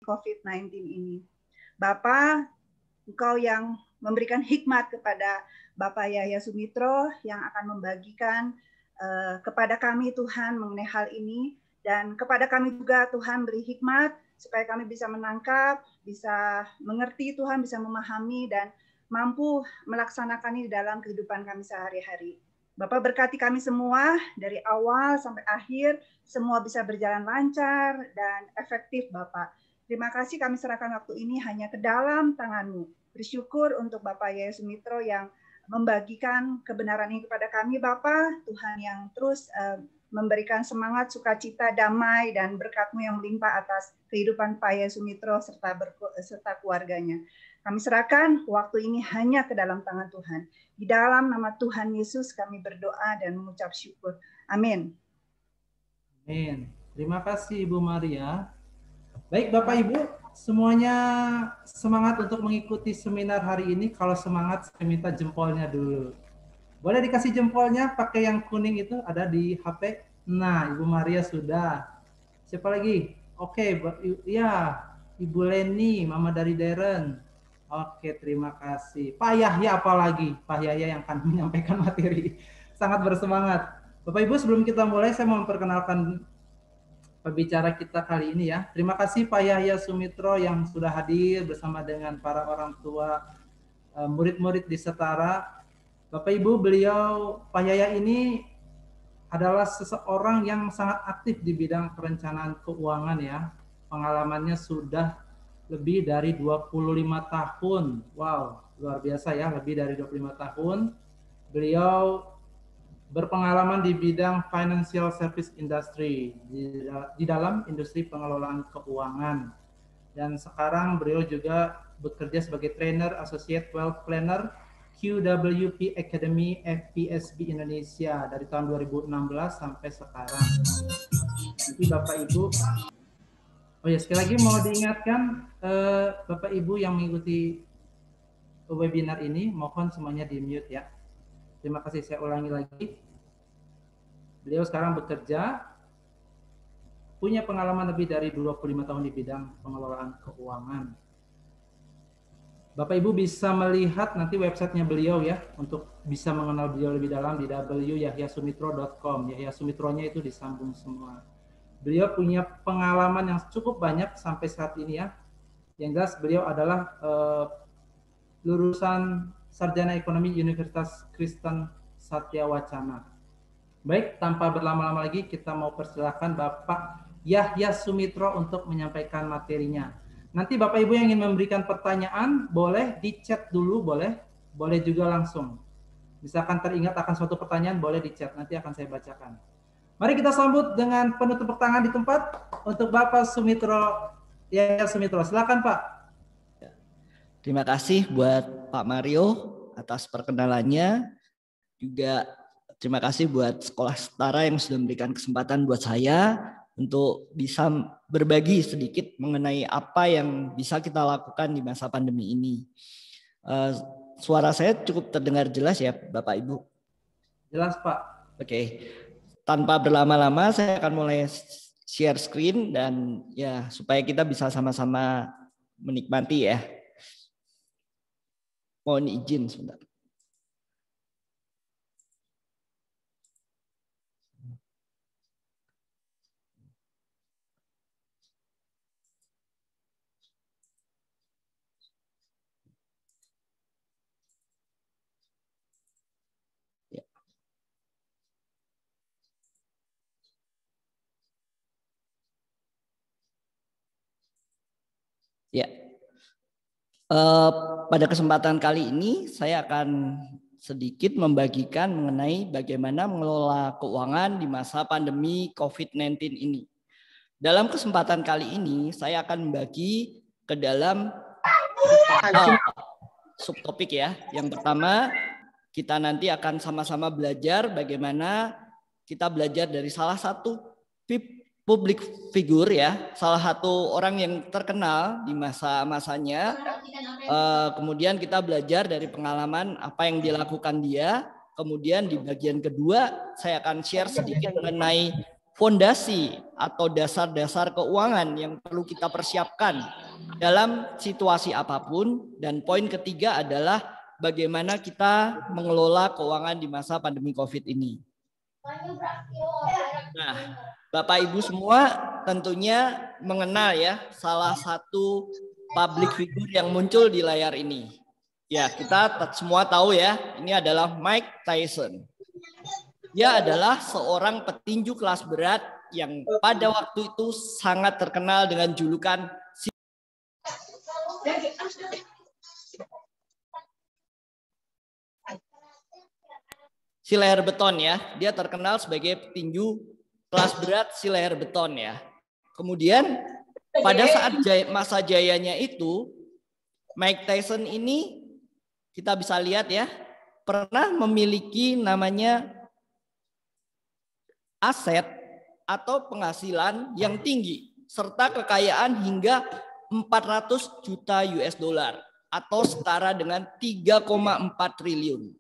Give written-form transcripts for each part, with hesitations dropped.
COVID-19 ini. Bapak, Engkau yang memberikan hikmat kepada Bapak Yahya Sumitro yang akan membagikan kepada kami Tuhan mengenai hal ini, dan kepada kami juga Tuhan beri hikmat supaya kami bisa menangkap, bisa mengerti Tuhan, bisa memahami dan mampu melaksanakannya di dalam kehidupan kami sehari-hari. Bapak berkati kami semua dari awal sampai akhir, semua bisa berjalan lancar dan efektif Bapak. Terima kasih kami serahkan waktu ini hanya ke dalam tangan-Mu. Bersyukur untuk Bapak Yahya Sumitro yang membagikan kebenaran ini kepada kami Bapak, Tuhan yang terus memberikan semangat, sukacita, damai, dan berkat-Mu yang melimpah atas kehidupan Pak Yahya Sumitro serta keluarganya. Kami serahkan waktu ini hanya ke dalam tangan Tuhan. Di dalam nama Tuhan Yesus kami berdoa dan mengucap syukur. Amin. Amin. Terima kasih Ibu Maria. Baik Bapak Ibu, semuanya semangat untuk mengikuti seminar hari ini. Kalau semangat saya minta jempolnya dulu. Boleh dikasih jempolnya pakai yang kuning itu ada di HP. Nah, Ibu Maria sudah. Siapa lagi? Oke, ya Ibu Leni, Mama dari Darren. Oke, terima kasih. Pak Yahya apalagi? Pak Yahya yang akan menyampaikan materi. Sangat bersemangat. Bapak Ibu, sebelum kita mulai saya mau memperkenalkan pembicara kita kali ini ya. Terima kasih Pak Yahya Sumitro yang sudah hadir bersama dengan para orang tua murid-murid di Setara. Bapak Ibu, beliau Pak Yahya ini adalah seseorang yang sangat aktif di bidang perencanaan keuangan ya. Pengalamannya sudah lebih dari 25 tahun. Wow, luar biasa ya, lebih dari 25 tahun. Beliau berpengalaman di bidang financial service industry, di dalam industri pengelolaan keuangan. Dan sekarang beliau juga bekerja sebagai trainer associate wealth planner QWP Academy FPSB Indonesia dari tahun 2016 sampai sekarang. Nanti Bapak Ibu, oh ya sekali lagi mau diingatkan Bapak Ibu yang mengikuti webinar ini, mohon semuanya di mute ya. Terima kasih, saya ulangi lagi. Beliau sekarang bekerja, punya pengalaman lebih dari 25 tahun di bidang pengelolaan keuangan. Bapak Ibu bisa melihat nanti websitenya beliau ya, untuk bisa mengenal beliau lebih dalam di www.yahyasumitro.com. Yahya Sumitronya itu disambung semua. Beliau punya pengalaman yang cukup banyak sampai saat ini ya. Yang jelas beliau adalah lulusan Sarjana Ekonomi Universitas Kristen Satya Wacana. Baik, tanpa berlama-lama lagi kita mau persilahkan Bapak Yahya Sumitro untuk menyampaikan materinya. Nanti Bapak Ibu yang ingin memberikan pertanyaan boleh di chat dulu, boleh juga langsung. Misalkan teringat akan suatu pertanyaan boleh di chat, nanti akan saya bacakan. Mari kita sambut dengan penutup tangan di tempat untuk Bapak Sumitro, Yahya Sumitro. Silakan Pak. Terima kasih buat Pak Mario atas perkenalannya. Juga terima kasih buat Sekolah Setara yang sudah memberikan kesempatan buat saya untuk bisa berbagi sedikit mengenai apa yang bisa kita lakukan di masa pandemi ini. Suara saya cukup terdengar jelas ya Bapak Ibu? Jelas Pak. Oke. Tanpa berlama-lama saya akan mulai share screen dan ya supaya kita bisa sama-sama menikmati ya. Mohon izin sebentar. Ya, pada kesempatan kali ini saya akan sedikit membagikan mengenai bagaimana mengelola keuangan di masa pandemi COVID-19 ini. Dalam kesempatan kali ini saya akan membagi ke dalam subtopik ya. Yang pertama kita nanti akan sama-sama belajar bagaimana kita belajar dari salah satu public figure ya, salah satu orang yang terkenal di masa-masanya. Kemudian kita belajar dari pengalaman apa yang dilakukan dia. Kemudian di bagian kedua saya akan share sedikit mengenai fondasi atau dasar-dasar keuangan yang perlu kita persiapkan dalam situasi apapun. Dan poin ketiga adalah bagaimana kita mengelola keuangan di masa pandemi COVID ini. Nah, Bapak Ibu semua tentunya mengenal ya salah satu public figure yang muncul di layar ini. Ya, kita semua tahu ya, ini adalah Mike Tyson. Dia adalah seorang petinju kelas berat yang pada waktu itu sangat terkenal dengan julukan si leher beton ya. Dia terkenal sebagai petinju kelas berat si leher beton ya. Kemudian pada saat masa jayanya itu, Mike Tyson ini kita bisa lihat ya, pernah memiliki namanya aset atau penghasilan yang tinggi serta kekayaan hingga 400 juta US dollar atau setara dengan 3,4 triliun.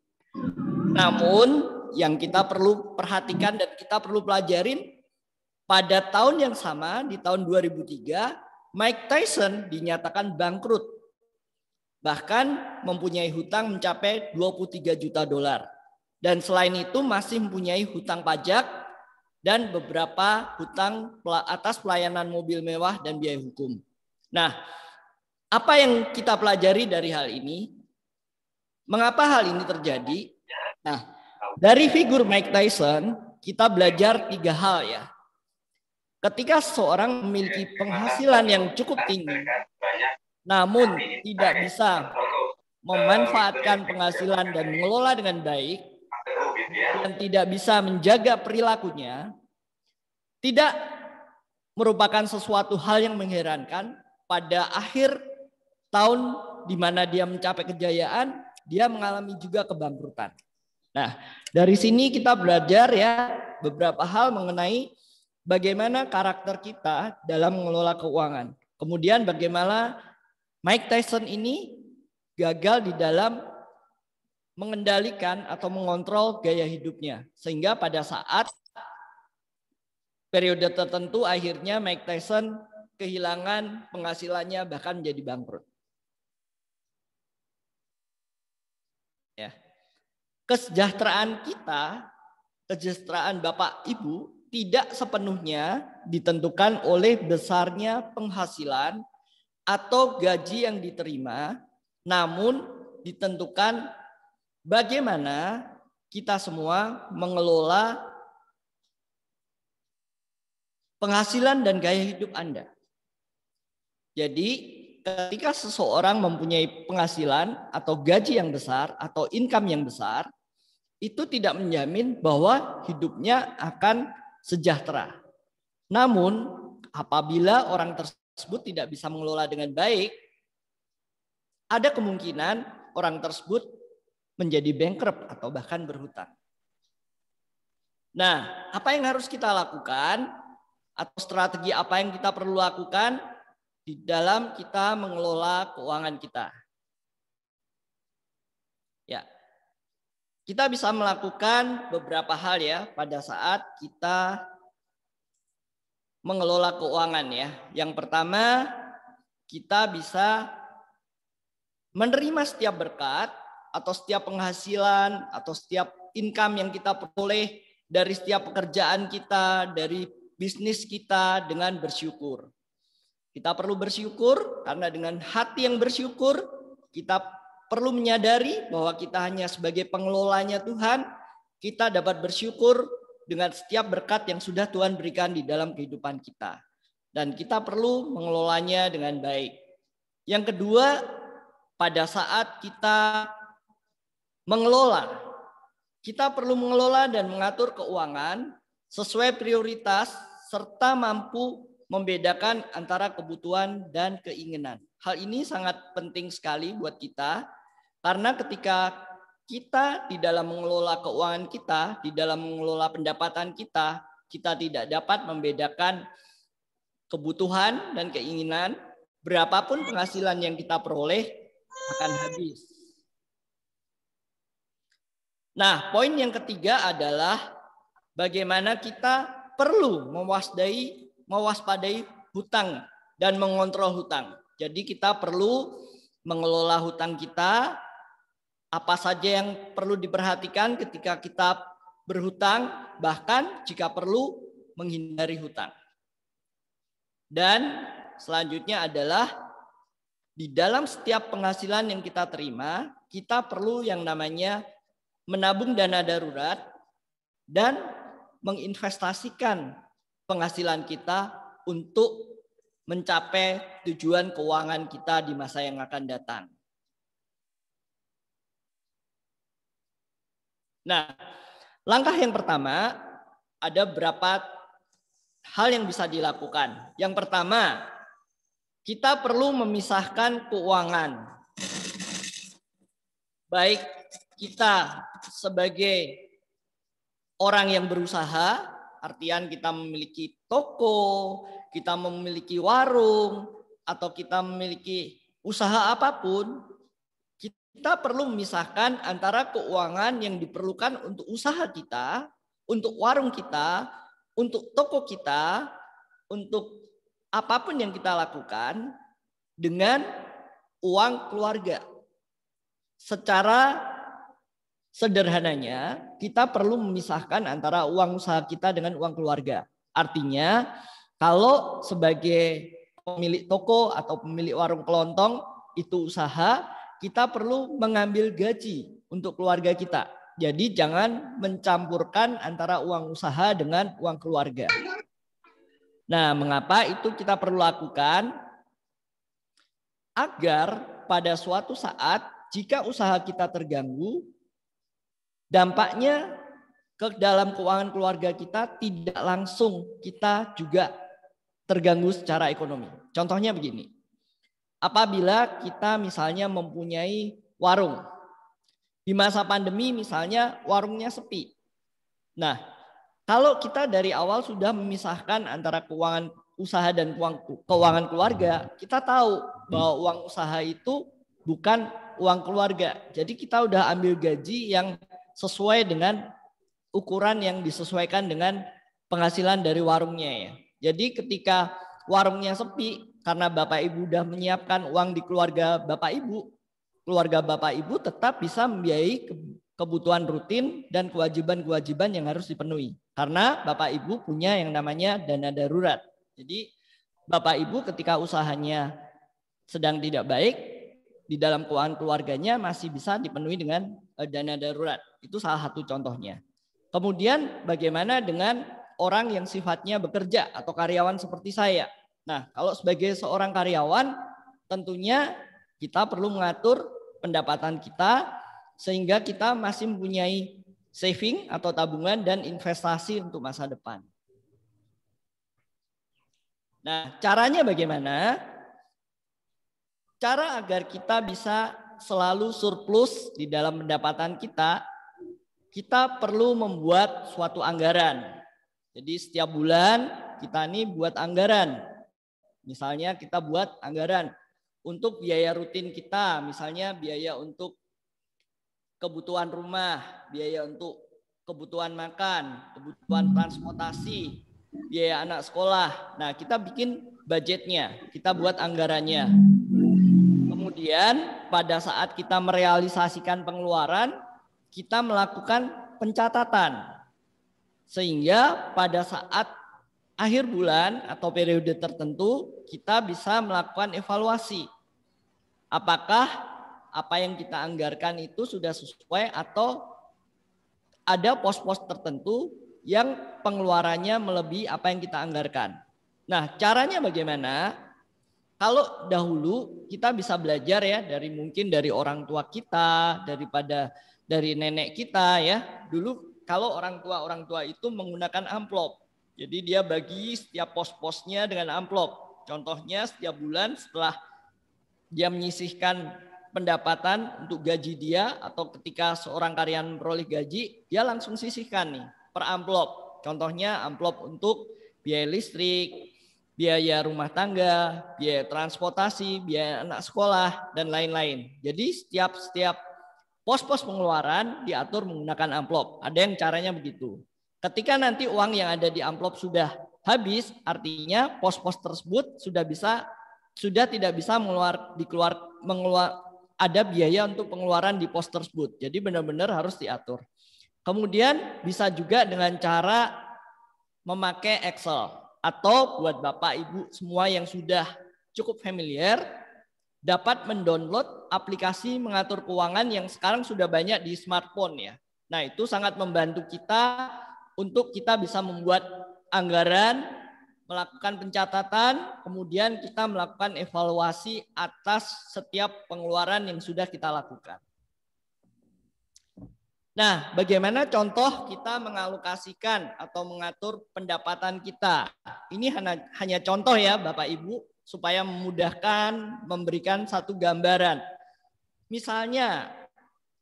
Namun yang kita perlu perhatikan dan kita perlu pelajarin, pada tahun yang sama di tahun 2003 Mike Tyson dinyatakan bangkrut. Bahkan mempunyai hutang mencapai 23 juta dolar. Dan selain itu masih mempunyai hutang pajak dan beberapa hutang atas pelayanan mobil mewah dan biaya hukum. Nah, apa yang kita pelajari dari hal ini? Mengapa hal ini terjadi? Nah, dari figur Mike Tyson, kita belajar 3 hal ya. Ketika seseorang memiliki penghasilan yang cukup tinggi, namun tidak bisa memanfaatkan penghasilan dan mengelola dengan baik, dan tidak bisa menjaga perilakunya, tidak merupakan sesuatu hal yang mengherankan pada akhir tahun di mana dia mencapai kejayaan, dia mengalami juga kebangkrutan. Nah, dari sini kita belajar ya beberapa hal mengenai bagaimana karakter kita dalam mengelola keuangan. Kemudian bagaimana Mike Tyson ini gagal di dalam mengendalikan atau mengontrol gaya hidupnya. Sehingga pada saat periode tertentu akhirnya Mike Tyson kehilangan penghasilannya bahkan menjadi bangkrut. Ya. Kesejahteraan kita, kesejahteraan Bapak Ibu tidak sepenuhnya ditentukan oleh besarnya penghasilan atau gaji yang diterima, namun ditentukan bagaimana kita semua mengelola penghasilan dan gaya hidup Anda. Jadi ketika seseorang mempunyai penghasilan atau gaji yang besar atau income yang besar, itu tidak menjamin bahwa hidupnya akan sejahtera. Namun apabila orang tersebut tidak bisa mengelola dengan baik, ada kemungkinan orang tersebut menjadi bankrupt atau bahkan berhutang. Nah, apa yang harus kita lakukan atau strategi apa yang kita perlu lakukan di dalam kita mengelola keuangan kita? Ya, kita bisa melakukan beberapa hal ya pada saat kita mengelola keuangan ya. Yang pertama, kita bisa menerima setiap berkat atau setiap penghasilan atau setiap income yang kita peroleh dari setiap pekerjaan kita, dari bisnis kita dengan bersyukur. Kita perlu bersyukur karena dengan hati yang bersyukur kita perlu menyadari bahwa kita hanya sebagai pengelolanya Tuhan. Kita dapat bersyukur dengan setiap berkat yang sudah Tuhan berikan di dalam kehidupan kita. Dan kita perlu mengelolanya dengan baik. Yang kedua, pada saat kita mengelola, kita perlu mengelola dan mengatur keuangan sesuai prioritas serta mampu membedakan antara kebutuhan dan keinginan. Hal ini sangat penting sekali buat kita karena ketika kita di dalam mengelola keuangan kita, di dalam mengelola pendapatan kita, kita tidak dapat membedakan kebutuhan dan keinginan, berapapun penghasilan yang kita peroleh akan habis. Nah, poin yang ketiga adalah bagaimana kita perlu mewaspadai hutang dan mengontrol hutang. Jadi kita perlu mengelola hutang kita, apa saja yang perlu diperhatikan ketika kita berhutang, bahkan jika perlu menghindari hutang. Dan selanjutnya adalah di dalam setiap penghasilan yang kita terima, kita perlu yang namanya menabung dana darurat dan menginvestasikan penghasilan kita untuk mencapai tujuan keuangan kita di masa yang akan datang. Nah, langkah yang pertama ada beberapa hal yang bisa dilakukan. Yang pertama, kita perlu memisahkan keuangan. Baik kita sebagai orang yang berusaha, artian kita memiliki toko, kita memiliki warung, atau kita memiliki usaha apapun, kita perlu memisahkan antara keuangan yang diperlukan untuk usaha kita, untuk warung kita, untuk toko kita, untuk apapun yang kita lakukan dengan uang keluarga. Secara sederhananya, kita perlu memisahkan antara uang usaha kita dengan uang keluarga. Artinya, kalau sebagai pemilik toko atau pemilik warung kelontong itu usaha, kita perlu mengambil gaji untuk keluarga kita. Jadi jangan mencampurkan antara uang usaha dengan uang keluarga. Nah, mengapa itu kita perlu lakukan? Agar pada suatu saat jika usaha kita terganggu, dampaknya ke dalam keuangan keluarga kita tidak langsung kita juga terganggu secara ekonomi. Contohnya begini. Apabila kita misalnya mempunyai warung. Di masa pandemi misalnya warungnya sepi. Nah, kalau kita dari awal sudah memisahkan antara keuangan usaha dan keuangan keluarga, kita tahu bahwa uang usaha itu bukan uang keluarga. Jadi kita udah ambil gaji yang sesuai dengan ukuran yang disesuaikan dengan penghasilan dari warungnya ya. Jadi ketika warungnya sepi karena Bapak Ibu sudah menyiapkan uang di keluarga Bapak Ibu tetap bisa membiayai kebutuhan rutin dan kewajiban-kewajiban yang harus dipenuhi. Karena Bapak Ibu punya yang namanya dana darurat. Jadi Bapak Ibu ketika usahanya sedang tidak baik, di dalam keuangan keluarganya masih bisa dipenuhi dengan dana darurat. Itu salah satu contohnya. Kemudian bagaimana dengan orang yang sifatnya bekerja atau karyawan seperti saya? Nah, kalau sebagai seorang karyawan tentunya kita perlu mengatur pendapatan kita sehingga kita masih mempunyai saving atau tabungan dan investasi untuk masa depan. Nah, caranya bagaimana? Cara agar kita bisa selalu surplus di dalam pendapatan kita, kita perlu membuat suatu anggaran. Jadi setiap bulan kita nih buat anggaran. Misalnya kita buat anggaran untuk biaya rutin kita, misalnya biaya untuk kebutuhan rumah, biaya untuk kebutuhan makan, kebutuhan transportasi, biaya anak sekolah. Nah, kita bikin budgetnya, kita buat anggarannya. Kemudian pada saat kita merealisasikan pengeluaran, kita melakukan pencatatan. Sehingga pada saat akhir bulan atau periode tertentu kita bisa melakukan evaluasi. Apakah apa yang kita anggarkan itu sudah sesuai atau ada pos-pos tertentu yang pengeluarannya melebihi apa yang kita anggarkan. Nah, caranya bagaimana? Kalau dahulu kita bisa belajar ya mungkin dari orang tua kita, dari nenek kita ya. Dulu kalau orang tua itu menggunakan amplop. Jadi dia bagi setiap pos-posnya dengan amplop. Contohnya setiap bulan setelah dia menyisihkan pendapatan untuk gaji dia atau ketika seorang karyawan memperoleh gaji, dia langsung sisihkan nih per amplop. Contohnya amplop untuk biaya listrik, biaya rumah tangga, biaya transportasi, biaya anak sekolah, dan lain-lain. Jadi setiap pos-pos pengeluaran diatur menggunakan amplop. Ada yang caranya begitu. Ketika nanti uang yang ada di amplop sudah habis, artinya pos-pos tersebut sudah tidak bisa ada biaya untuk pengeluaran di pos tersebut. Jadi benar-benar harus diatur. Kemudian bisa juga dengan cara memakai Excel, atau buat Bapak Ibu semua yang sudah cukup familiar dapat mendownload aplikasi mengatur keuangan yang sekarang sudah banyak di smartphone ya. Nah, itu sangat membantu kita untuk kita bisa membuat anggaran, melakukan pencatatan, kemudian kita melakukan evaluasi atas setiap pengeluaran yang sudah kita lakukan. Nah, bagaimana contoh kita mengalokasikan atau mengatur pendapatan kita? Ini hanya contoh ya Bapak Ibu, supaya memudahkan memberikan satu gambaran. Misalnya,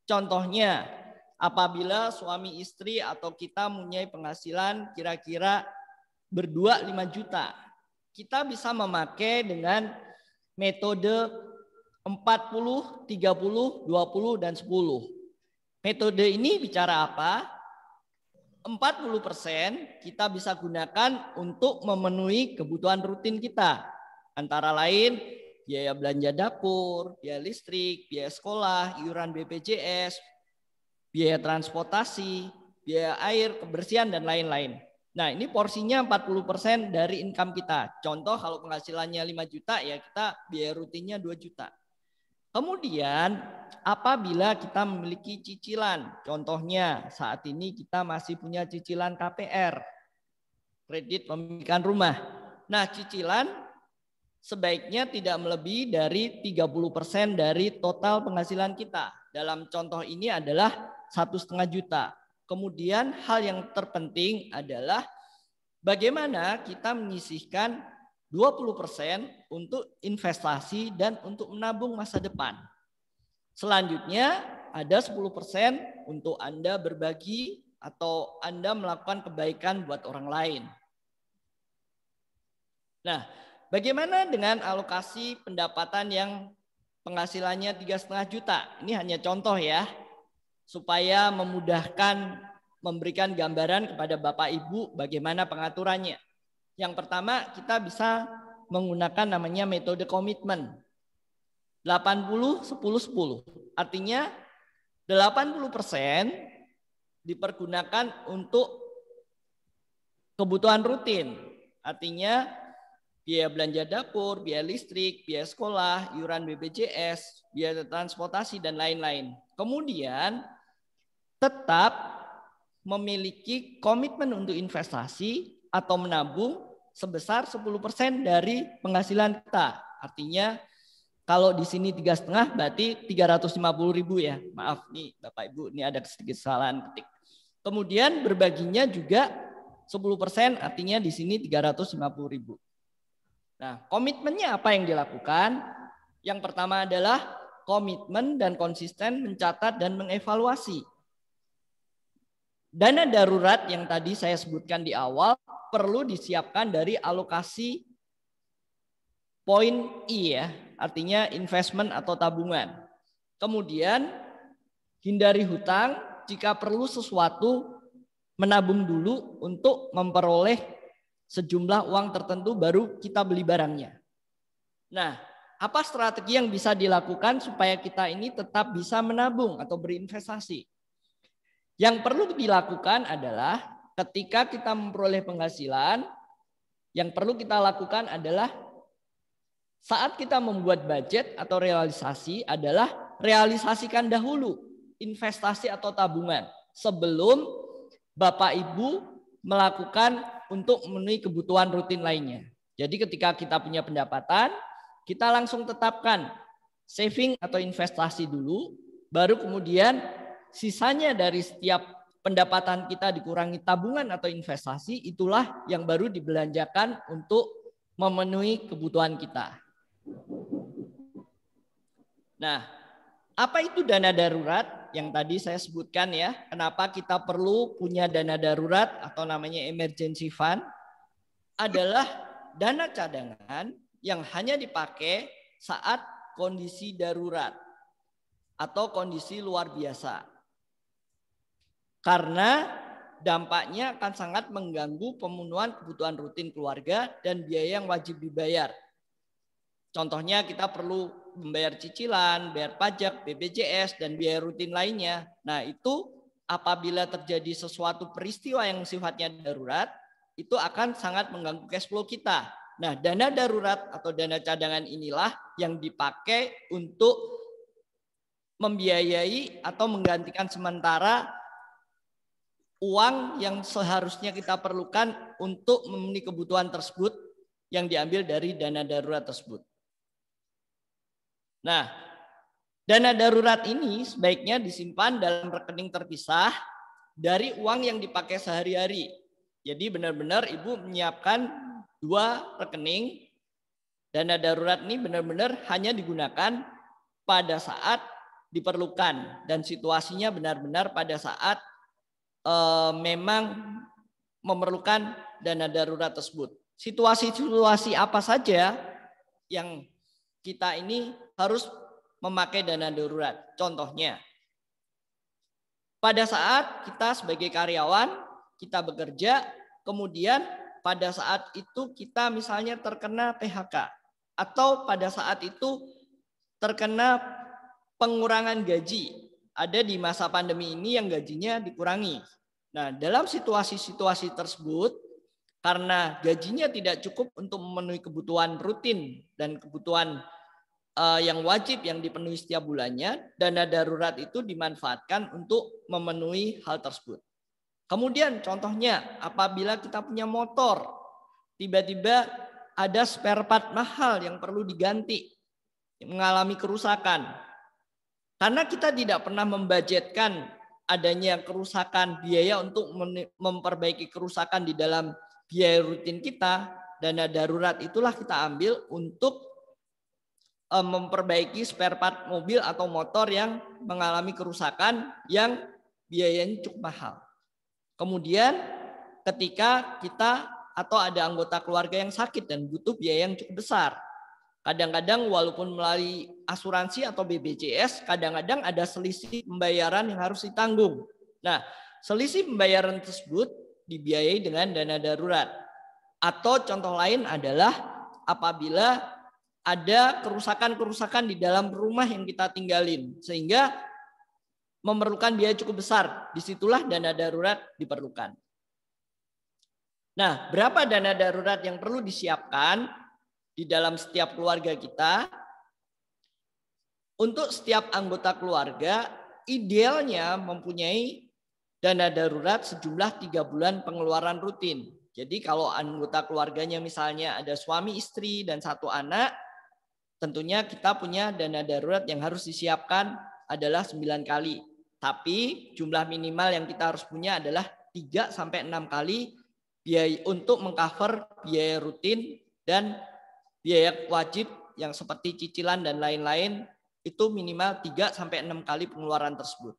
contohnya apabila suami istri atau kita mempunyai penghasilan kira-kira berdua 5 juta, kita bisa memakai dengan metode 40, 30, 20, dan 10. Metode ini bicara apa? 40% kita bisa gunakan untuk memenuhi kebutuhan rutin kita. Antara lain biaya belanja dapur, biaya listrik, biaya sekolah, iuran BPJS, biaya transportasi, biaya air, kebersihan, dan lain-lain. Nah, ini porsinya 40% dari income kita. Contoh kalau penghasilannya 5 juta ya kita biaya rutinnya 2 juta. Kemudian apabila kita memiliki cicilan, contohnya saat ini kita masih punya cicilan KPR, kredit pemilikan rumah. Nah, cicilan sebaiknya tidak melebihi dari 30% dari total penghasilan kita. Dalam contoh ini adalah 1,5 juta. Kemudian hal yang terpenting adalah bagaimana kita menyisihkan 20% untuk investasi dan untuk menabung masa depan. Selanjutnya ada 10% untuk Anda berbagi atau Anda melakukan kebaikan buat orang lain. Nah, bagaimana dengan alokasi pendapatan yang penghasilannya 3,5 juta? Ini hanya contoh ya, supaya memudahkan memberikan gambaran kepada Bapak Ibu bagaimana pengaturannya. Yang pertama, kita bisa menggunakan namanya metode komitmen. 80, 10, 10. Artinya 80% dipergunakan untuk kebutuhan rutin. Artinya biaya belanja dapur, biaya listrik, biaya sekolah, iuran BPJS, biaya transportasi, dan lain-lain. Kemudian tetap memiliki komitmen untuk investasi atau menabung sebesar 10% dari penghasilan kita. Artinya kalau di sini 3,5 berarti 350.000 ya. Maaf nih Bapak Ibu, ini ada sedikit kesalahan ketik. Kemudian berbaginya juga 10%, artinya di sini 350.000. Nah, komitmennya apa yang dilakukan? Yang pertama adalah komitmen dan konsisten mencatat dan mengevaluasi. Dana darurat yang tadi saya sebutkan di awal perlu disiapkan dari alokasi poin I ya, artinya investment atau tabungan. Kemudian hindari hutang, jika perlu sesuatu menabung dulu untuk memperoleh sejumlah uang tertentu baru kita beli barangnya. Nah, apa strategi yang bisa dilakukan supaya kita ini tetap bisa menabung atau berinvestasi? Yang perlu dilakukan adalah ketika kita memperoleh penghasilan, yang perlu kita lakukan adalah saat kita membuat budget atau realisasi adalah realisasikan dahulu investasi atau tabungan sebelum Bapak Ibu melakukan untuk memenuhi kebutuhan rutin lainnya. Jadi ketika kita punya pendapatan, kita langsung tetapkan saving atau investasi dulu, baru kemudian sisanya dari setiap pendapatan kita dikurangi tabungan atau investasi, itulah yang baru dibelanjakan untuk memenuhi kebutuhan kita. Nah, apa itu dana darurat yang tadi saya sebutkan ya? Kenapa kita perlu punya dana darurat atau namanya emergency fund? Adalah dana cadangan yang hanya dipakai saat kondisi darurat atau kondisi luar biasa. Karena dampaknya akan sangat mengganggu pemenuhan kebutuhan rutin keluarga dan biaya yang wajib dibayar. Contohnya kita perlu membayar cicilan, bayar pajak, BPJS, dan biaya rutin lainnya. Nah, itu apabila terjadi sesuatu peristiwa yang sifatnya darurat, itu akan sangat mengganggu cash flow kita. Nah, dana darurat atau dana cadangan inilah yang dipakai untuk membiayai atau menggantikan sementara uang yang seharusnya kita perlukan untuk memenuhi kebutuhan tersebut yang diambil dari dana darurat tersebut. Nah, dana darurat ini sebaiknya disimpan dalam rekening terpisah dari uang yang dipakai sehari-hari. Jadi benar-benar Ibu menyiapkan 2 rekening. Dana darurat ini benar-benar hanya digunakan pada saat diperlukan dan situasinya benar-benar pada saat memang memerlukan dana darurat tersebut. Situasi-situasi apa saja yang kita ini harus memakai dana darurat? Contohnya, pada saat kita sebagai karyawan, kita bekerja, kemudian pada saat itu kita misalnya terkena PHK, atau pada saat itu terkena pengurangan gaji. Ada di masa pandemi ini yang gajinya dikurangi. Nah, dalam situasi-situasi tersebut, karena gajinya tidak cukup untuk memenuhi kebutuhan rutin dan kebutuhan yang wajib yang dipenuhi setiap bulannya, dana darurat itu dimanfaatkan untuk memenuhi hal tersebut. Kemudian contohnya apabila kita punya motor, tiba-tiba ada spare part mahal yang perlu diganti, mengalami kerusakan. Karena kita tidak pernah membudgetkan adanya kerusakan, biaya untuk memperbaiki kerusakan di dalam biaya rutin kita, dana darurat itulah kita ambil untuk memperbaiki spare part mobil atau motor yang mengalami kerusakan yang biayanya cukup mahal. Kemudian ketika kita atau ada anggota keluarga yang sakit dan butuh biaya yang cukup besar. Kadang-kadang walaupun melalui asuransi atau BPJS, kadang-kadang ada selisih pembayaran yang harus ditanggung. Nah, selisih pembayaran tersebut dibiayai dengan dana darurat. Atau contoh lain adalah apabila ada kerusakan-kerusakan di dalam rumah yang kita tinggalin, sehingga memerlukan biaya cukup besar. Disitulah dana darurat diperlukan. Nah, berapa dana darurat yang perlu disiapkan di dalam setiap keluarga kita? Untuk setiap anggota keluarga, idealnya mempunyai dana darurat sejumlah 3 bulan pengeluaran rutin. Jadi kalau anggota keluarganya misalnya ada suami, istri, dan 1 anak, tentunya kita punya dana darurat yang harus disiapkan adalah 9 kali. Tapi jumlah minimal yang kita harus punya adalah 3-6 kali biaya untuk mengcover biaya rutin dan biaya wajib yang seperti cicilan dan lain-lain, itu minimal 3-6 kali pengeluaran tersebut.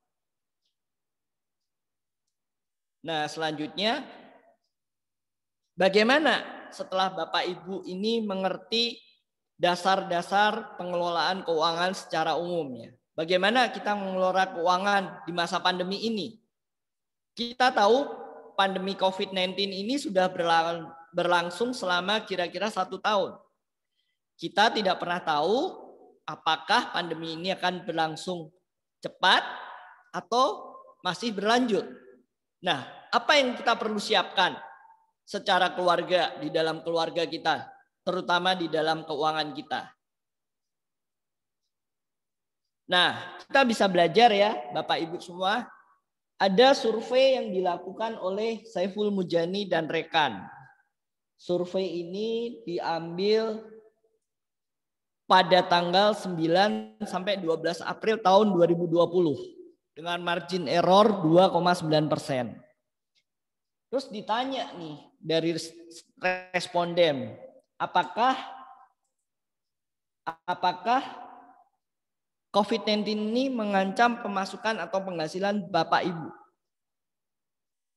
Nah, selanjutnya bagaimana setelah Bapak Ibu ini mengerti dasar-dasar pengelolaan keuangan secara umumnya? Bagaimana kita mengelola keuangan di masa pandemi ini? Kita tahu pandemi COVID-19 ini sudah berlangsung selama kira-kira 1 tahun. Kita tidak pernah tahu apakah pandemi ini akan berlangsung cepat atau masih berlanjut. Nah, apa yang kita perlu siapkan secara keluarga di dalam keluarga kita, terutama di dalam keuangan kita? Nah, kita bisa belajar ya, Bapak Ibu semua. Ada survei yang dilakukan oleh Saiful Mujani dan rekan. Survei ini diambil pada tanggal 9 sampai 12 April tahun 2020 dengan margin error 2,9%. Terus ditanya nih dari responden, apakah COVID-19 ini mengancam pemasukan atau penghasilan Bapak Ibu?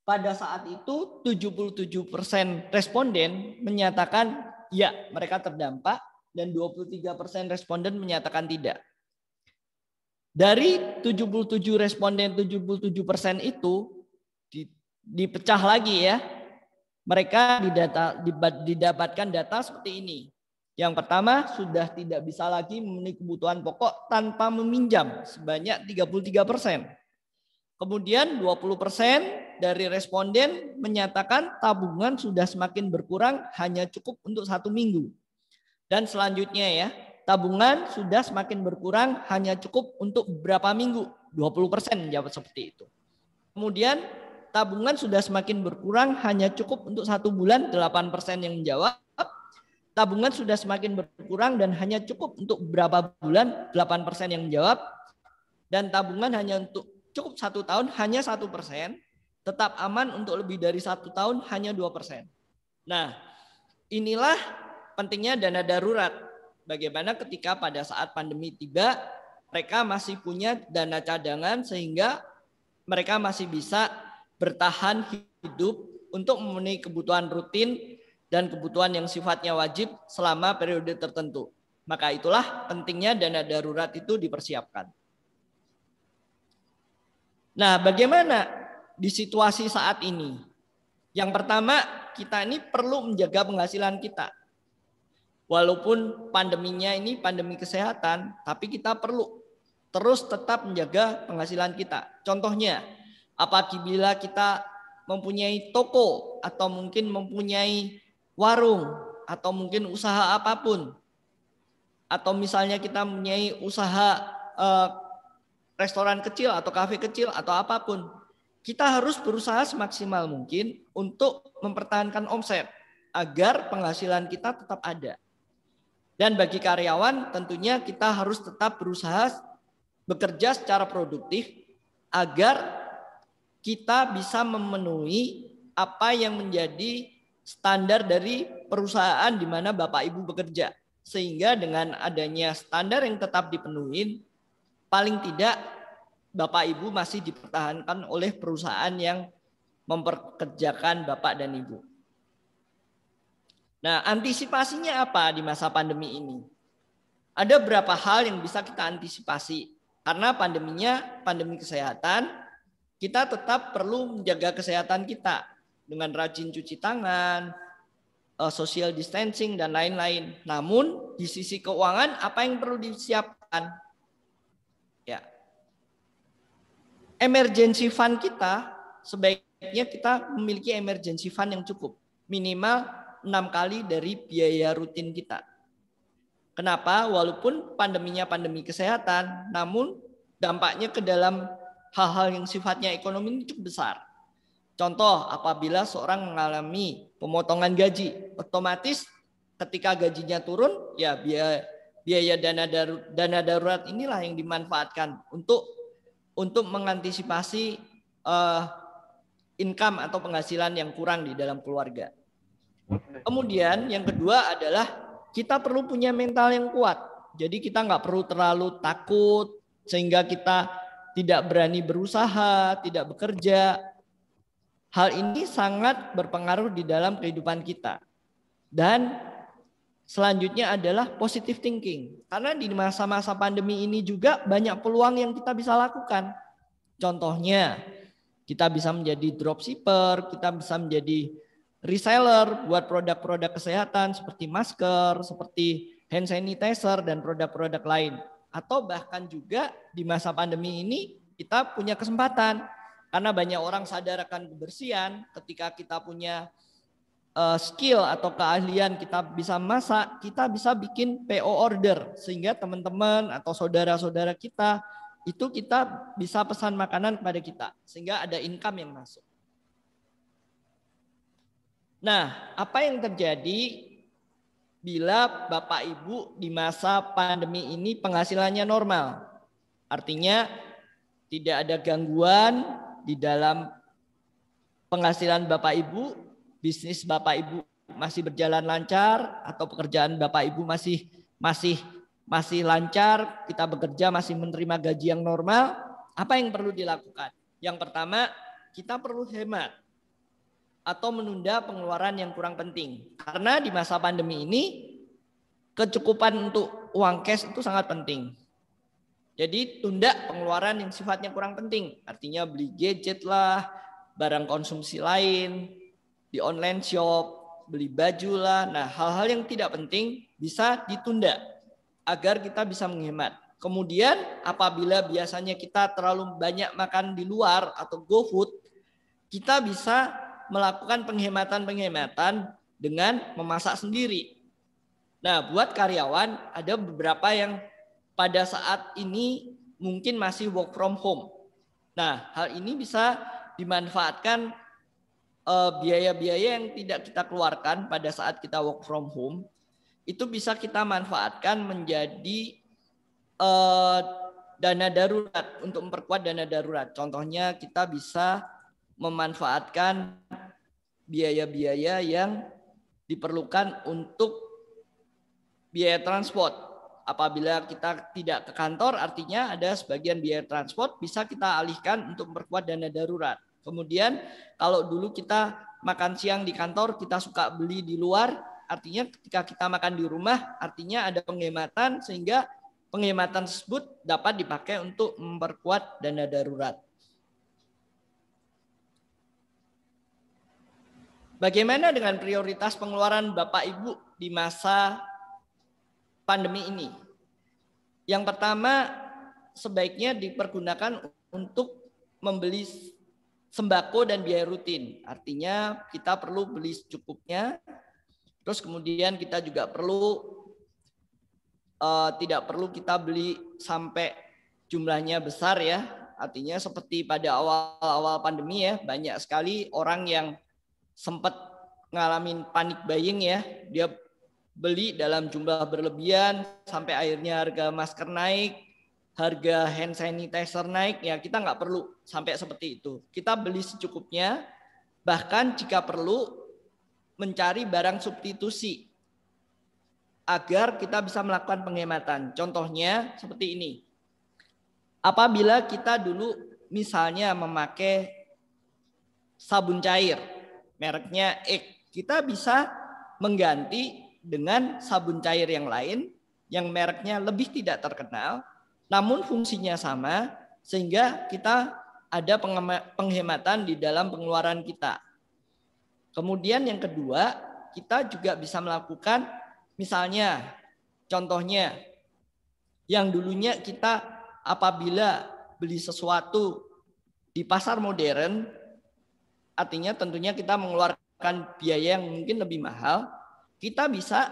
Pada saat itu 77% responden menyatakan ya, mereka terdampak, dan 23% responden menyatakan tidak. Dari 77 responden 77% itu dipecah lagi ya. Mereka didapatkan data seperti ini. Yang pertama, sudah tidak bisa lagi memenuhi kebutuhan pokok tanpa meminjam sebanyak 33%. Kemudian 20% dari responden menyatakan tabungan sudah semakin berkurang, hanya cukup untuk 1 minggu. Dan selanjutnya ya, tabungan sudah semakin berkurang, hanya cukup untuk beberapa minggu. 20% menjawab seperti itu. Kemudian tabungan sudah semakin berkurang, hanya cukup untuk 1 bulan, 8% yang menjawab. Tabungan sudah semakin berkurang dan hanya cukup untuk beberapa bulan, 8% yang menjawab. Dan tabungan hanya untuk cukup 1 tahun, hanya 1%. Tetap aman untuk lebih dari 1 tahun, hanya 2%. Nah, inilah pentingnya dana darurat. Bagaimana ketika pada saat pandemi tiba, mereka masih punya dana cadangan sehingga mereka masih bisa bertahan hidup untuk memenuhi kebutuhan rutin dan kebutuhan yang sifatnya wajib selama periode tertentu. Maka itulah pentingnya dana darurat itu dipersiapkan. Nah, bagaimana di situasi saat ini? Yang pertama, kita ini perlu menjaga penghasilan kita. Walaupun pandeminya ini pandemi kesehatan, tapi kita perlu terus tetap menjaga penghasilan kita. Contohnya, apabila kita mempunyai toko atau mungkin mempunyai warung atau mungkin usaha apapun, atau misalnya kita mempunyai usaha restoran kecil atau kafe kecil atau apapun, kita harus berusaha semaksimal mungkin untuk mempertahankan omset agar penghasilan kita tetap ada. Dan bagi karyawan tentunya kita harus tetap berusaha bekerja secara produktif agar kita bisa memenuhi apa yang menjadi standar dari perusahaan di mana Bapak Ibu bekerja. Sehingga dengan adanya standar yang tetap dipenuhi, paling tidak Bapak Ibu masih dipertahankan oleh perusahaan yang memperkerjakan Bapak dan Ibu. Nah, antisipasinya apa di masa pandemi ini? Ada beberapa hal yang bisa kita antisipasi. Karena pandeminya pandemi kesehatan, kita tetap perlu menjaga kesehatan kita dengan rajin cuci tangan, social distancing, dan lain-lain. Namun di sisi keuangan apa yang perlu disiapkan? Ya, emergency fund kita sebaiknya kita memiliki emergency fund yang cukup, minimal 6 kali dari biaya rutin kita. Kenapa? Walaupun pandeminya pandemi kesehatan, namun dampaknya ke dalam hal-hal yang sifatnya ekonomi ini cukup besar. Contoh, apabila seorang mengalami pemotongan gaji, otomatis ketika gajinya turun, ya biaya dana darurat inilah yang dimanfaatkan untuk mengantisipasi income atau penghasilan yang kurang di dalam keluarga. Kemudian yang kedua adalah kita perlu punya mental yang kuat. Jadi kita nggak perlu terlalu takut sehingga kita tidak berani berusaha, tidak bekerja. Hal ini sangat berpengaruh di dalam kehidupan kita. Dan selanjutnya adalah positive thinking. Karena di masa-masa pandemi ini juga banyak peluang yang kita bisa lakukan. Contohnya, kita bisa menjadi dropshipper, kita bisa menjadi reseller buat produk-produk kesehatan seperti masker, seperti hand sanitizer, dan produk-produk lain. Atau bahkan juga di masa pandemi ini kita punya kesempatan. Karena banyak orang sadar akan kebersihan, ketika kita punya skill atau keahlian, kita bisa masak, kita bisa bikin PO order. Sehingga teman-teman atau saudara-saudara kita, itu kita bisa pesan makanan kepada kita. Sehingga ada income yang masuk. Nah, apa yang terjadi bila Bapak Ibu di masa pandemi ini penghasilannya normal? Artinya tidak ada gangguan di dalam penghasilan Bapak Ibu, bisnis Bapak Ibu masih berjalan lancar, atau pekerjaan Bapak Ibu masih lancar, kita bekerja masih menerima gaji yang normal. Apa yang perlu dilakukan? Yang pertama, kita perlu hemat atau menunda pengeluaran yang kurang penting. Karena di masa pandemi ini kecukupan untuk uang cash itu sangat penting. Jadi tunda pengeluaran yang sifatnya kurang penting. Artinya beli gadget lah, barang konsumsi lain, di online shop, beli baju lah. Nah, hal-hal yang tidak penting bisa ditunda agar kita bisa menghemat. Kemudian apabila biasanya kita terlalu banyak makan di luar atau GoFood, kita bisa melakukan penghematan-penghematan dengan memasak sendiri. Nah, buat karyawan ada beberapa yang pada saat ini mungkin masih work from home. Nah, hal ini bisa dimanfaatkan biaya-biaya yang tidak kita keluarkan pada saat kita work from home. Itu bisa kita manfaatkan menjadi dana darurat, untuk memperkuat dana darurat. Contohnya kita bisa memanfaatkan biaya-biaya yang diperlukan untuk biaya transport. Apabila kita tidak ke kantor, artinya ada sebagian biaya transport bisa kita alihkan untuk memperkuat dana darurat. Kemudian kalau dulu kita makan siang di kantor, kita suka beli di luar, artinya ketika kita makan di rumah, artinya ada penghematan, sehingga penghematan tersebut dapat dipakai untuk memperkuat dana darurat. Bagaimana dengan prioritas pengeluaran Bapak Ibu di masa pandemi ini? Yang pertama, sebaiknya dipergunakan untuk membeli sembako dan biaya rutin. Artinya kita perlu beli secukupnya. Terus kemudian kita juga perlu tidak perlu kita beli sampai jumlahnya besar ya. Artinya seperti pada awal-awal pandemi ya, banyak sekali orang yang sempat ngalamin panic buying ya. Dia beli dalam jumlah berlebihan sampai akhirnya harga masker naik, harga hand sanitizer naik. Ya, kita nggak perlu sampai seperti itu. Kita beli secukupnya, bahkan jika perlu mencari barang substitusi agar kita bisa melakukan penghematan. Contohnya seperti ini. Apabila kita dulu misalnya memakai sabun cair mereknya X, kita bisa mengganti dengan sabun cair yang lain yang mereknya lebih tidak terkenal namun fungsinya sama, sehingga kita ada penghematan di dalam pengeluaran kita. Kemudian yang kedua, kita juga bisa melakukan misalnya contohnya yang dulunya kita apabila beli sesuatu di pasar modern, artinya tentunya kita mengeluarkan biaya yang mungkin lebih mahal, kita bisa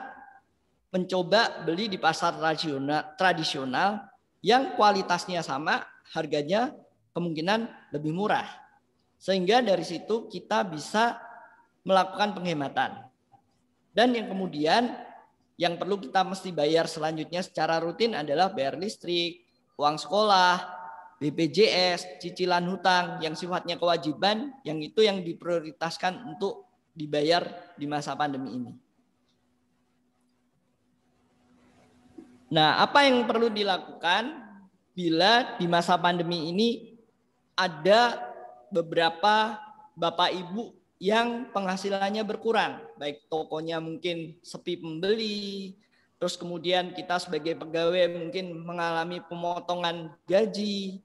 mencoba beli di pasar tradisional yang kualitasnya sama, harganya kemungkinan lebih murah. Sehingga dari situ kita bisa melakukan penghematan. Dan yang kemudian yang perlu kita mesti bayar selanjutnya secara rutin adalah bayar listrik, uang sekolah, BPJS, cicilan hutang yang sifatnya kewajiban, yang itu yang diprioritaskan untuk dibayar di masa pandemi ini. Nah, apa yang perlu dilakukan bila di masa pandemi ini ada beberapa Bapak Ibu yang penghasilannya berkurang, baik tokonya mungkin sepi pembeli, terus kemudian kita sebagai pegawai mungkin mengalami pemotongan gaji.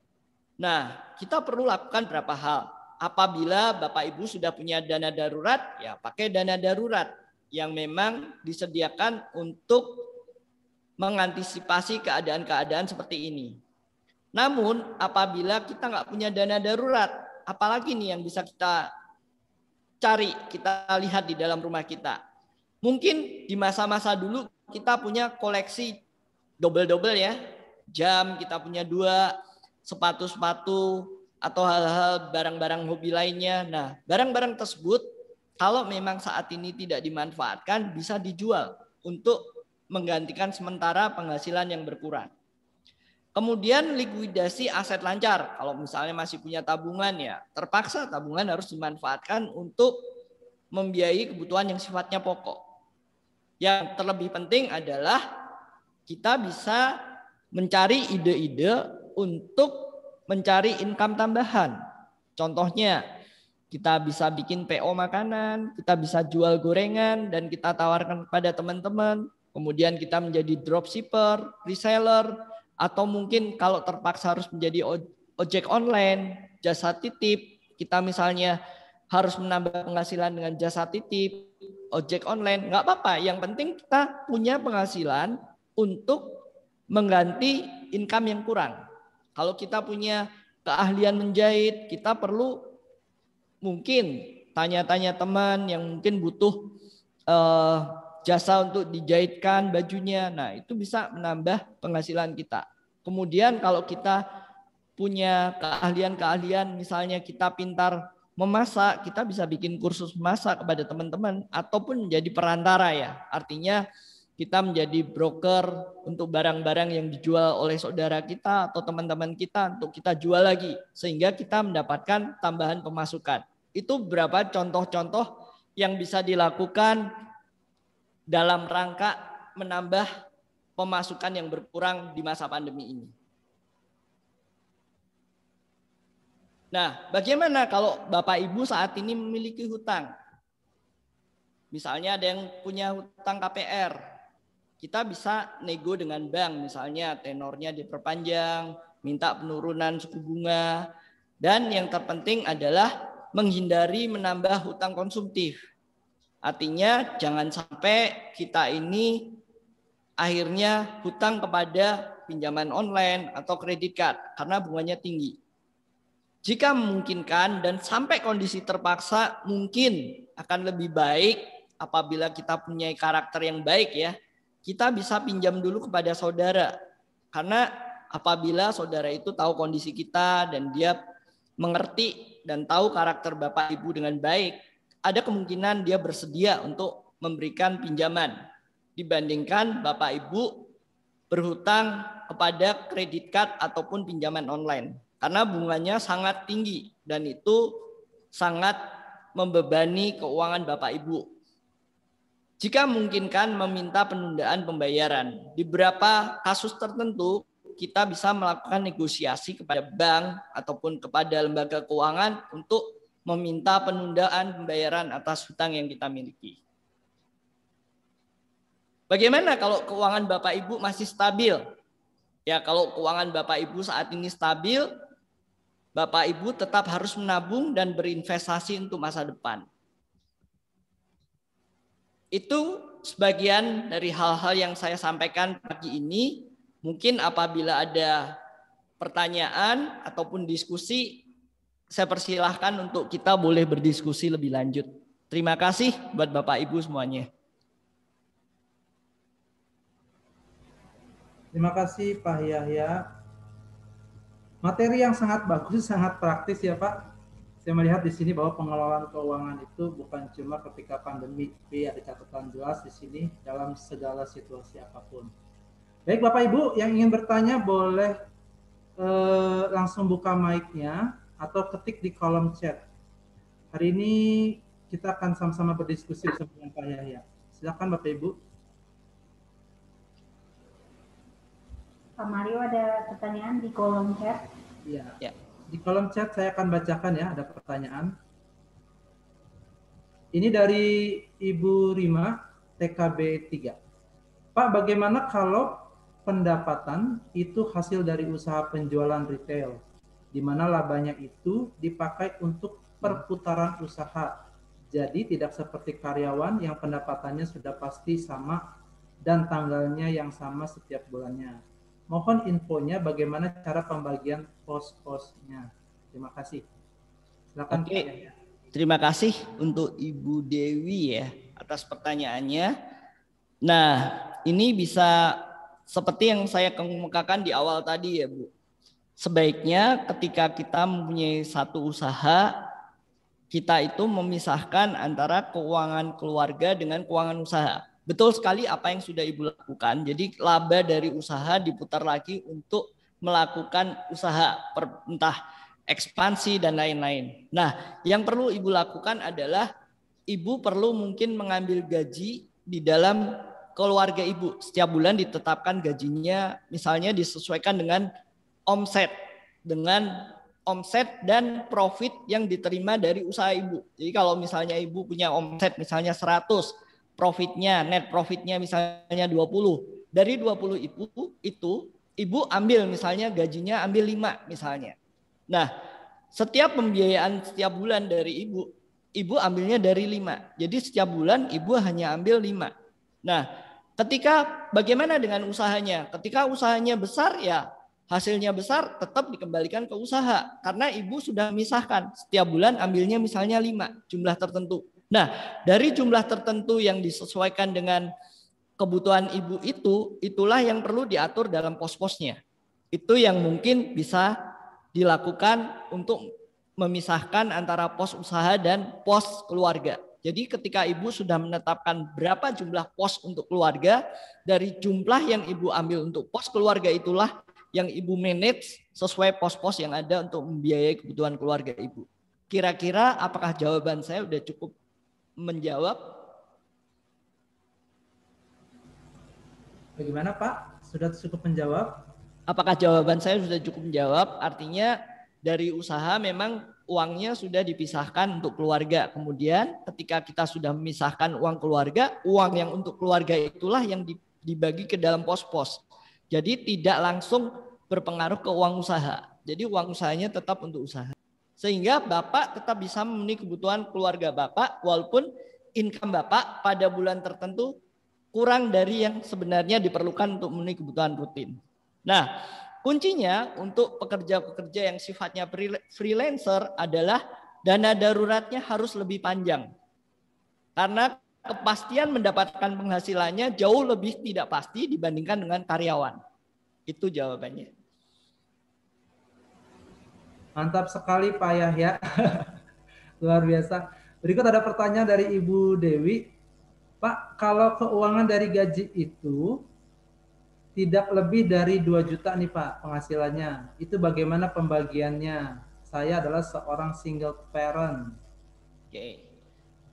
Nah, kita perlu lakukan beberapa hal. Apabila Bapak Ibu sudah punya dana darurat, ya pakai dana darurat yang memang disediakan untuk mengantisipasi keadaan-keadaan seperti ini. Namun apabila kita nggak punya dana darurat, apalagi nih yang bisa kita cari, kita lihat di dalam rumah kita. Mungkin di masa-masa dulu kita punya koleksi double-double ya, jam kita punya 2, sepatu-sepatu, atau hal-hal barang-barang hobi lainnya. Nah, barang-barang tersebut kalau memang saat ini tidak dimanfaatkan bisa dijual untuk menggantikan sementara penghasilan yang berkurang. Kemudian likuidasi aset lancar. Kalau misalnya masih punya tabungan ya terpaksa tabungan harus dimanfaatkan untuk membiayai kebutuhan yang sifatnya pokok. Yang terlebih penting adalah kita bisa mencari ide-ide untuk mencari income tambahan. Contohnya kita bisa bikin PO makanan, kita bisa jual gorengan dan kita tawarkan kepada teman-teman. Kemudian kita menjadi dropshipper, reseller, atau mungkin kalau terpaksa harus menjadi ojek online, jasa titip, kita misalnya harus menambah penghasilan dengan jasa titip, ojek online, nggak apa-apa. Yang penting kita punya penghasilan untuk mengganti income yang kurang. Kalau kita punya keahlian menjahit, kita perlu mungkin tanya-tanya teman yang mungkin butuh jasa untuk dijahitkan bajunya. Nah, itu bisa menambah penghasilan kita. Kemudian kalau kita punya keahlian-keahlian, misalnya kita pintar memasak, kita bisa bikin kursus masak kepada teman-teman ataupun menjadi perantara ya. Artinya kita menjadi broker untuk barang-barang yang dijual oleh saudara kita atau teman-teman kita untuk kita jual lagi sehingga kita mendapatkan tambahan pemasukan. Itu beberapa contoh-contoh yang bisa dilakukan dalam rangka menambah pemasukan yang berkurang di masa pandemi ini. Nah, bagaimana kalau Bapak Ibu saat ini memiliki hutang? Misalnya ada yang punya hutang KPR. Kita bisa nego dengan bank, misalnya tenornya diperpanjang, minta penurunan suku bunga, dan yang terpenting adalah menghindari menambah hutang konsumtif. Artinya jangan sampai kita ini akhirnya hutang kepada pinjaman online atau kredit card karena bunganya tinggi. Jika memungkinkan dan sampai kondisi terpaksa, mungkin akan lebih baik apabila kita punya karakter yang baik ya, kita bisa pinjam dulu kepada saudara. Karena apabila saudara itu tahu kondisi kita dan dia mengerti dan tahu karakter Bapak Ibu dengan baik, ada kemungkinan dia bersedia untuk memberikan pinjaman dibandingkan Bapak Ibu berhutang kepada kredit card ataupun pinjaman online. Karena bunganya sangat tinggi dan itu sangat membebani keuangan Bapak Ibu. Jika memungkinkan meminta penundaan pembayaran, di beberapa kasus tertentu kita bisa melakukan negosiasi kepada bank ataupun kepada lembaga keuangan untuk meminta penundaan pembayaran atas hutang yang kita miliki. Bagaimana kalau keuangan Bapak Ibu masih stabil? Ya, kalau keuangan Bapak Ibu saat ini stabil, Bapak Ibu tetap harus menabung dan berinvestasi untuk masa depan. Itu sebagian dari hal-hal yang saya sampaikan pagi ini. Mungkin apabila ada pertanyaan ataupun diskusi, saya persilahkan untuk kita boleh berdiskusi lebih lanjut. Terima kasih buat Bapak Ibu semuanya. Terima kasih Pak Yahya. Materi yang sangat bagus, sangat praktis ya Pak. Saya melihat di sini bahwa pengelolaan keuangan itu bukan cuma ketika pandemi, tapi ada catatan jelas di sini dalam segala situasi apapun. Baik Bapak Ibu yang ingin bertanya boleh langsung buka mic-nya atau ketik di kolom chat. Hari ini kita akan sama-sama berdiskusi bersama dengan Pak Yahya. Silakan Bapak Ibu. Pak Mario ada pertanyaan di kolom chat. Iya. Ya. Di kolom chat saya akan bacakan ya, ada pertanyaan. Ini dari Ibu Rima, TKB 3. Pak, bagaimana kalau pendapatan itu hasil dari usaha penjualan retail, di mana labanya itu dipakai untuk perputaran usaha. Jadi tidak seperti karyawan yang pendapatannya sudah pasti sama dan tanggalnya yang sama setiap bulannya. Mohon infonya bagaimana cara pembagian pos-posnya. Terima kasih. Silakan. Oke. Terima kasih untuk Ibu Dewi ya atas pertanyaannya. Nah, ini bisa seperti yang saya kemukakan di awal tadi ya Bu. Sebaiknya ketika kita mempunyai satu usaha, kita itu memisahkan antara keuangan keluarga dengan keuangan usaha. Betul sekali apa yang sudah Ibu lakukan. Jadi laba dari usaha diputar lagi untuk melakukan usaha, entah ekspansi dan lain-lain. Nah, yang perlu Ibu lakukan adalah Ibu perlu mungkin mengambil gaji di dalam keluarga Ibu. Setiap bulan ditetapkan gajinya, misalnya disesuaikan dengan omset dan profit yang diterima dari usaha Ibu. Jadi kalau misalnya Ibu punya omset misalnya 100, net profitnya misalnya 20. Dari 20 itu Ibu ambil misalnya gajinya ambil 5 misalnya. Nah, Setiap pembiayaan setiap bulan dari ibu ambilnya dari 5. Jadi setiap bulan ibu hanya ambil 5. Nah, ketika bagaimana dengan usahanya? Ketika usahanya besar, ya hasilnya besar tetap dikembalikan ke usaha. Karena ibu sudah memisahkan. Setiap bulan ambilnya misalnya 5, jumlah tertentu. Nah, dari jumlah tertentu yang disesuaikan dengan kebutuhan ibu itulah yang perlu diatur dalam pos-posnya. Itu yang mungkin bisa dilakukan untuk memisahkan antara pos usaha dan pos keluarga. Jadi ketika ibu sudah menetapkan berapa jumlah pos untuk keluarga, dari jumlah yang ibu ambil untuk pos keluarga itulah yang ibu manage sesuai pos-pos yang ada untuk membiayai kebutuhan keluarga ibu. Kira-kira apakah jawaban saya sudah cukup menjawab? Bagaimana Pak? Sudah cukup menjawab? Apakah jawaban saya sudah cukup menjawab? Artinya dari usaha memang uangnya sudah dipisahkan untuk keluarga. Kemudian ketika kita sudah memisahkan uang keluarga, uang yang untuk keluarga itulah yang dibagi ke dalam pos-pos. Jadi tidak langsung berpengaruh ke uang usaha. Jadi uang usahanya tetap untuk usaha. Sehingga Bapak tetap bisa memenuhi kebutuhan keluarga Bapak walaupun income Bapak pada bulan tertentu kurang dari yang sebenarnya diperlukan untuk memenuhi kebutuhan rutin. Nah, kuncinya untuk pekerja-pekerja yang sifatnya freelancer adalah dana daruratnya harus lebih panjang. Karena kepastian mendapatkan penghasilannya jauh lebih tidak pasti dibandingkan dengan karyawan. Itu jawabannya. Mantap sekali Pak Yahya. Luar biasa. Berikut ada pertanyaan dari Ibu Dewi. Pak, kalau keuangan dari gaji itu tidak lebih dari 2 juta nih Pak penghasilannya. Itu bagaimana pembagiannya? Saya adalah seorang single parent. Oke.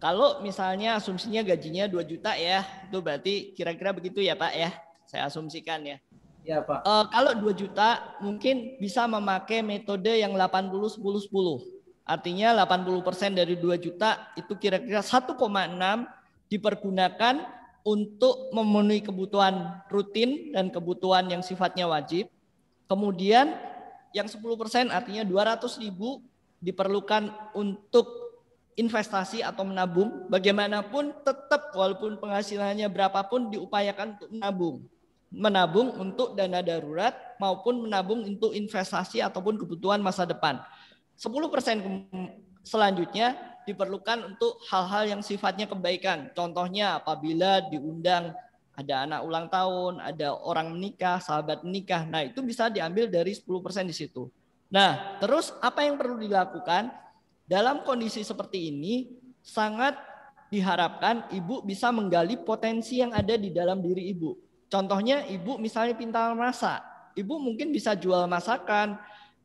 Kalau misalnya asumsinya gajinya 2 juta ya, itu berarti kira-kira begitu ya Pak ya. Saya asumsikan ya. Ya Pak. Kalau 2 juta mungkin bisa memakai metode yang 80-10-10. Artinya 80% dari 2 juta itu kira-kira 1,6 dipergunakan untuk memenuhi kebutuhan rutin dan kebutuhan yang sifatnya wajib. Kemudian yang 10% artinya 200.000 diperlukan untuk investasi atau menabung. Bagaimanapun tetap walaupun penghasilannya berapapun diupayakan untuk menabung. Menabung untuk dana darurat maupun menabung untuk investasi ataupun kebutuhan masa depan. 10% selanjutnya diperlukan untuk hal-hal yang sifatnya kebaikan. Contohnya apabila diundang ada anak ulang tahun, ada orang menikah, sahabat menikah. Nah, itu bisa diambil dari 10% di situ. Nah, terus apa yang perlu dilakukan? Dalam kondisi seperti ini sangat diharapkan ibu bisa menggali potensi yang ada di dalam diri ibu. Contohnya ibu misalnya pintar masak. Ibu mungkin bisa jual masakan,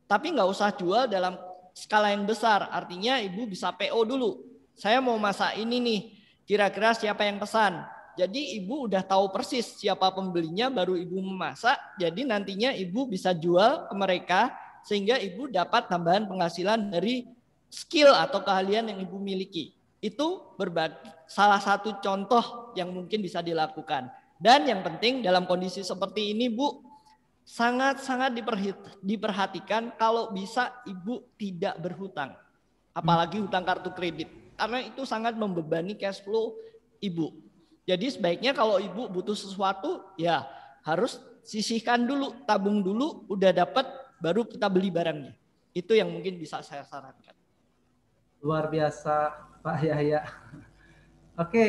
tapi nggak usah jual dalam skala yang besar, artinya ibu bisa PO dulu. Saya mau masak ini nih, kira-kira siapa yang pesan. Jadi ibu udah tahu persis siapa pembelinya, baru ibu memasak. Jadi nantinya ibu bisa jual ke mereka, sehingga ibu dapat tambahan penghasilan dari skill atau keahlian yang ibu miliki. Itu salah satu contoh yang mungkin bisa dilakukan. Dan yang penting dalam kondisi seperti ini Bu, sangat-sangat diperhatikan kalau bisa ibu tidak berhutang. Apalagi hutang kartu kredit. Karena itu sangat membebani cash flow ibu. Jadi sebaiknya kalau ibu butuh sesuatu ya harus sisihkan dulu, tabung dulu, udah dapat baru kita beli barangnya. Itu yang mungkin bisa saya sarankan. Luar biasa Pak Yahya. Oke,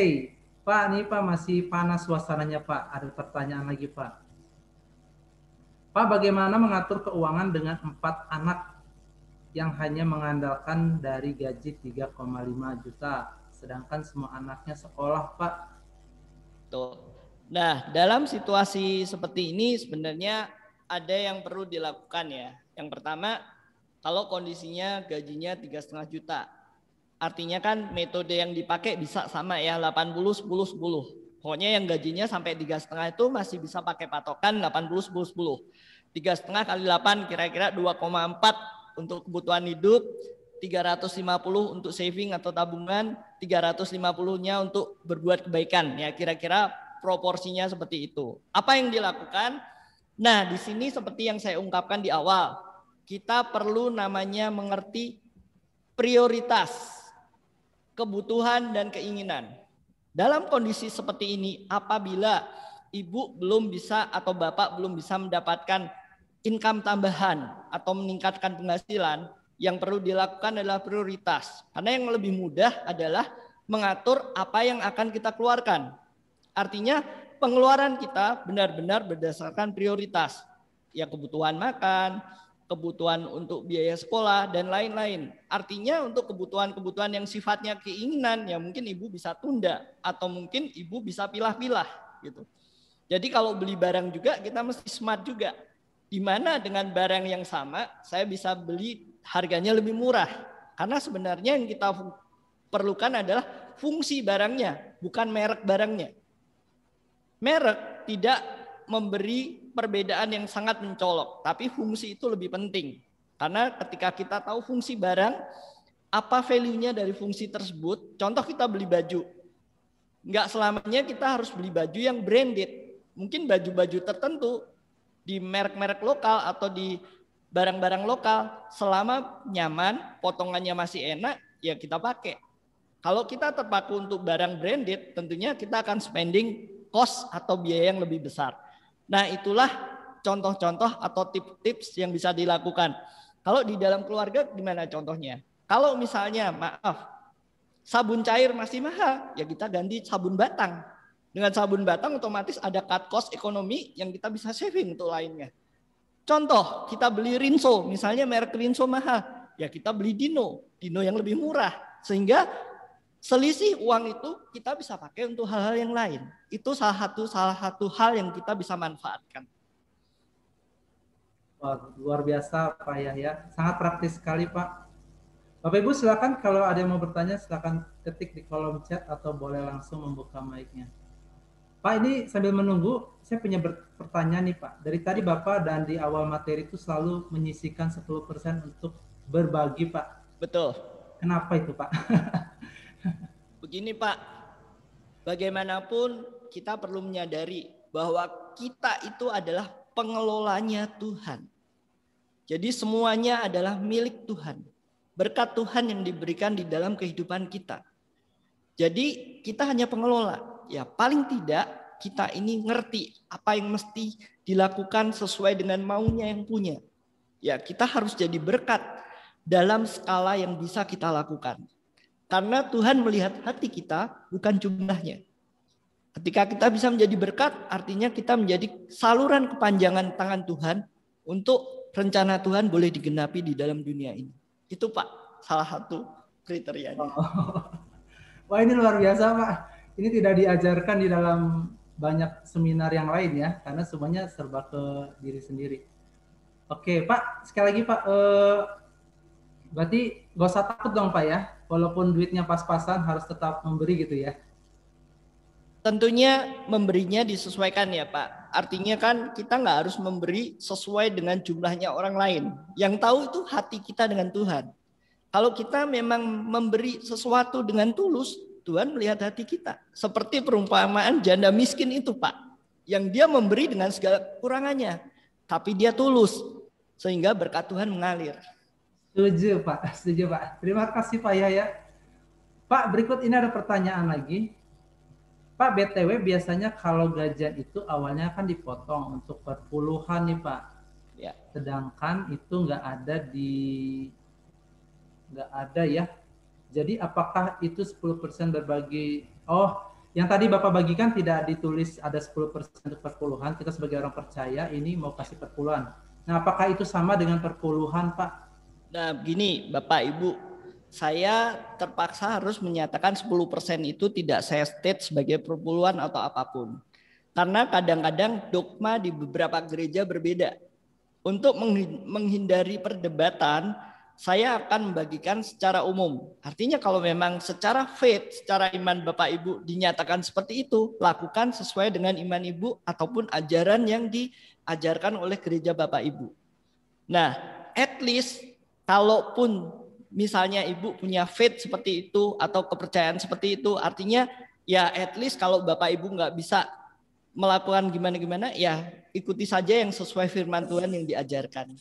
Pak, nih Pak masih panas suasananya Pak. Ada pertanyaan lagi Pak. Pak, bagaimana mengatur keuangan dengan 4 anak yang hanya mengandalkan dari gaji 3,5 juta, sedangkan semua anaknya sekolah, Pak? Tuh. Nah, dalam situasi seperti ini sebenarnya ada yang perlu dilakukan ya. Yang pertama, kalau kondisinya gajinya 3,5 juta, artinya kan metode yang dipakai bisa sama ya, 80-10-10. Pokoknya yang gajinya sampai 3,5 itu masih bisa pakai patokan 80-10-10. 3,5 kali 8 kira-kira 2,4 untuk kebutuhan hidup, 350 untuk saving atau tabungan, 350-nya untuk berbuat kebaikan. Ya kira-kira proporsinya seperti itu. Apa yang dilakukan? Nah, di sini seperti yang saya ungkapkan di awal. kita perlu namanya mengerti prioritas, kebutuhan dan keinginan. Dalam kondisi seperti ini, apabila ibu belum bisa atau bapak belum bisa mendapatkan income tambahan atau meningkatkan penghasilan, yang perlu dilakukan adalah prioritas. Karena yang lebih mudah adalah mengatur apa yang akan kita keluarkan. Artinya pengeluaran kita benar-benar berdasarkan prioritas. Ya, kebutuhan makan, kebutuhan untuk biaya sekolah, dan lain-lain. Artinya untuk kebutuhan-kebutuhan yang sifatnya keinginan, ya mungkin ibu bisa tunda, atau mungkin ibu bisa pilah-pilah gitu. Jadi kalau beli barang juga kita mesti smart juga. Di mana dengan barang yang sama, saya bisa beli harganya lebih murah. Karena sebenarnya yang kita perlukan adalah fungsi barangnya, bukan merek barangnya. Merek tidak memberi perbedaan yang sangat mencolok, tapi fungsi itu lebih penting. Karena ketika kita tahu fungsi barang, apa value-nya dari fungsi tersebut, contoh kita beli baju, nggak selamanya kita harus beli baju yang branded. Mungkin baju-baju tertentu di merek-merek lokal atau di barang-barang lokal, selama nyaman, potongannya masih enak, ya kita pakai. Kalau kita terpaku untuk barang branded, tentunya kita akan spending cost atau biaya yang lebih besar. Nah, itulah contoh-contoh atau tips-tips yang bisa dilakukan. Kalau di dalam keluarga gimana contohnya? Kalau misalnya, maaf, sabun cair masih mahal, ya kita ganti sabun batang. Dengan sabun batang otomatis ada cut cost ekonomi yang kita bisa saving untuk lainnya. Contoh, kita beli Rinso, misalnya merek Rinso mahal, ya kita beli Dino yang lebih murah. Sehingga selisih uang itu kita bisa pakai untuk hal-hal yang lain. Itu salah satu hal yang kita bisa manfaatkan. Wah, luar biasa Pak Yahya, sangat praktis sekali Pak. Bapak Ibu silakan kalau ada yang mau bertanya silakan ketik di kolom chat atau boleh langsung membuka mic-nya. Pak, ini sambil menunggu saya punya pertanyaan nih Pak. Dari tadi Bapak dan di awal materi itu selalu menyisihkan 10% untuk berbagi Pak. Betul. Kenapa itu Pak? Begini Pak, bagaimanapun kita perlu menyadari bahwa kita itu adalah pengelolanya Tuhan. Jadi semuanya adalah milik Tuhan. Berkat Tuhan yang diberikan di dalam kehidupan kita. Jadi kita hanya pengelola. Ya paling tidak kita ini ngerti apa yang mesti dilakukan sesuai dengan maunya yang punya. Ya kita harus jadi berkat dalam skala yang bisa kita lakukan. Karena Tuhan melihat hati kita, bukan jumlahnya. Ketika kita bisa menjadi berkat, artinya kita menjadi saluran kepanjangan tangan Tuhan untuk rencana Tuhan boleh digenapi di dalam dunia ini. Itu Pak, salah satu kriterianya. Wah ini luar biasa Pak. Ini tidak diajarkan di dalam banyak seminar yang lain ya, karena semuanya serba ke diri sendiri. Oke Pak, sekali lagi Pak, berarti gak usah takut dong Pak ya, walaupun duitnya pas-pasan harus tetap memberi gitu ya. Tentunya memberinya disesuaikan ya Pak. Artinya kan kita nggak harus memberi sesuai dengan jumlahnya orang lain. Yang tahu itu hati kita dengan Tuhan. Kalau kita memang memberi sesuatu dengan tulus, Tuhan melihat hati kita. Seperti perumpamaan janda miskin itu Pak. Yang dia memberi dengan segala kekurangannya. Tapi dia tulus. Sehingga berkat Tuhan mengalir. Setuju Pak, setuju Pak. Terima kasih Pak Yahya. Pak, berikut ini ada pertanyaan lagi. Pak, BTW biasanya kalau gajian itu awalnya kan dipotong untuk perpuluhan nih Pak. Ya. Sedangkan itu nggak ada ya. Jadi apakah itu 10% berbagi? Oh, yang tadi Bapak bagikan tidak ditulis ada 10% untuk perpuluhan. Kita sebagai orang percaya ini mau kasih perpuluhan. Nah, apakah itu sama dengan perpuluhan Pak? Nah, begini Bapak Ibu. Saya terpaksa harus menyatakan 10% itu tidak saya state sebagai perpuluhan atau apapun. Karena kadang-kadang dogma di beberapa gereja berbeda. Untuk menghindari perdebatan, saya akan membagikan secara umum. Artinya kalau memang secara faith, secara iman Bapak Ibu dinyatakan seperti itu, lakukan sesuai dengan iman Ibu ataupun ajaran yang diajarkan oleh gereja Bapak Ibu. Nah, at least kalaupun misalnya Ibu punya faith seperti itu atau kepercayaan seperti itu, artinya ya at least kalau Bapak Ibu nggak bisa melakukan gimana-gimana, ya ikuti saja yang sesuai firman Tuhan yang diajarkan.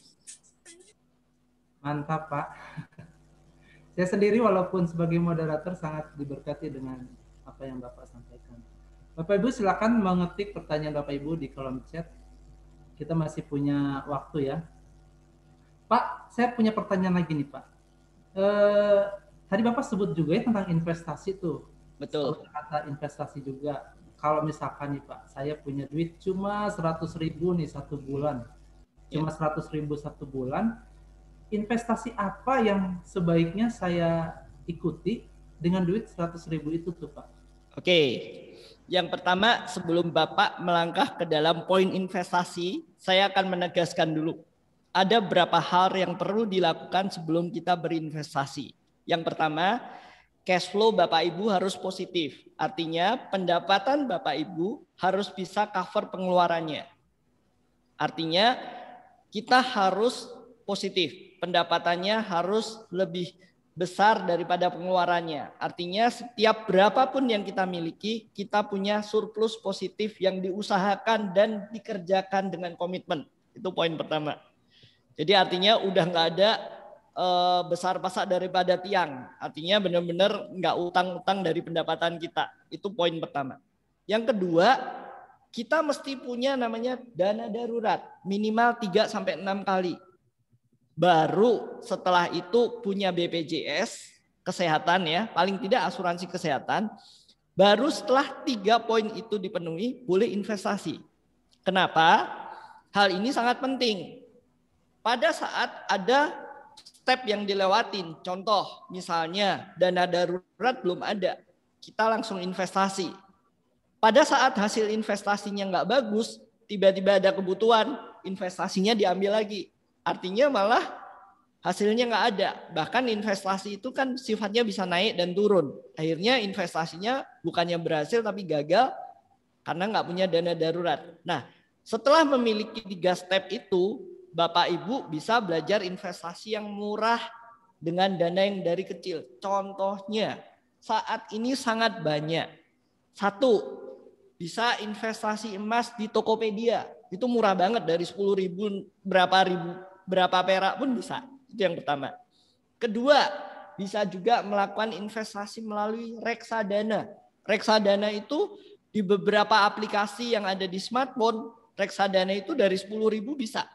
Mantap, Pak. Saya sendiri walaupun sebagai moderator sangat diberkati dengan apa yang Bapak sampaikan. Bapak Ibu silakan mengetik pertanyaan Bapak Ibu di kolom chat. Kita masih punya waktu ya. Pak, saya punya pertanyaan lagi nih, Pak. Tadi Bapak sebut juga ya tentang investasi tuh. Betul. Kata investasi juga. Kalau misalkan nih Pak, saya punya duit cuma 100.000 nih satu bulan. Cuma 100.000 satu bulan. Investasi apa yang sebaiknya saya ikuti dengan duit 100.000 itu tuh Pak? Oke, yang pertama sebelum Bapak melangkah ke dalam poin investasi, saya akan menegaskan dulu. Ada beberapa hal yang perlu dilakukan sebelum kita berinvestasi. Yang pertama, cash flow Bapak Ibu harus positif. Artinya pendapatan Bapak Ibu harus bisa cover pengeluarannya. Artinya kita harus positif. Pendapatannya harus lebih besar daripada pengeluarannya. Artinya setiap berapapun yang kita miliki, kita punya surplus positif yang diusahakan dan dikerjakan dengan komitmen. Itu poin pertama. Jadi artinya udah nggak ada besar pasak daripada tiang. Artinya benar-benar nggak utang-utang dari pendapatan kita. Itu poin pertama. Yang kedua, kita mesti punya namanya dana darurat. Minimal 3-6 kali. Baru setelah itu punya BPJS kesehatan ya. Paling tidak asuransi kesehatan. Baru setelah 3 poin itu dipenuhi, boleh investasi. Kenapa? Hal ini sangat penting. Pada saat ada step yang dilewatin, contoh misalnya dana darurat belum ada, kita langsung investasi. Pada saat hasil investasinya nggak bagus, tiba-tiba ada kebutuhan, investasinya diambil lagi. Artinya malah hasilnya nggak ada. Bahkan investasi itu kan sifatnya bisa naik dan turun. Akhirnya investasinya bukannya berhasil tapi gagal karena nggak punya dana darurat. Nah, setelah memiliki 3 step itu, Bapak Ibu bisa belajar investasi yang murah dengan dana yang dari kecil. Contohnya saat ini sangat banyak. 1, bisa investasi emas di Tokopedia. Itu murah banget, dari 10.000 berapa perak pun bisa. Itu yang pertama. Kedua, bisa juga melakukan investasi melalui reksadana. Reksadana itu di beberapa aplikasi yang ada di smartphone, reksadana itu dari 10.000 bisa.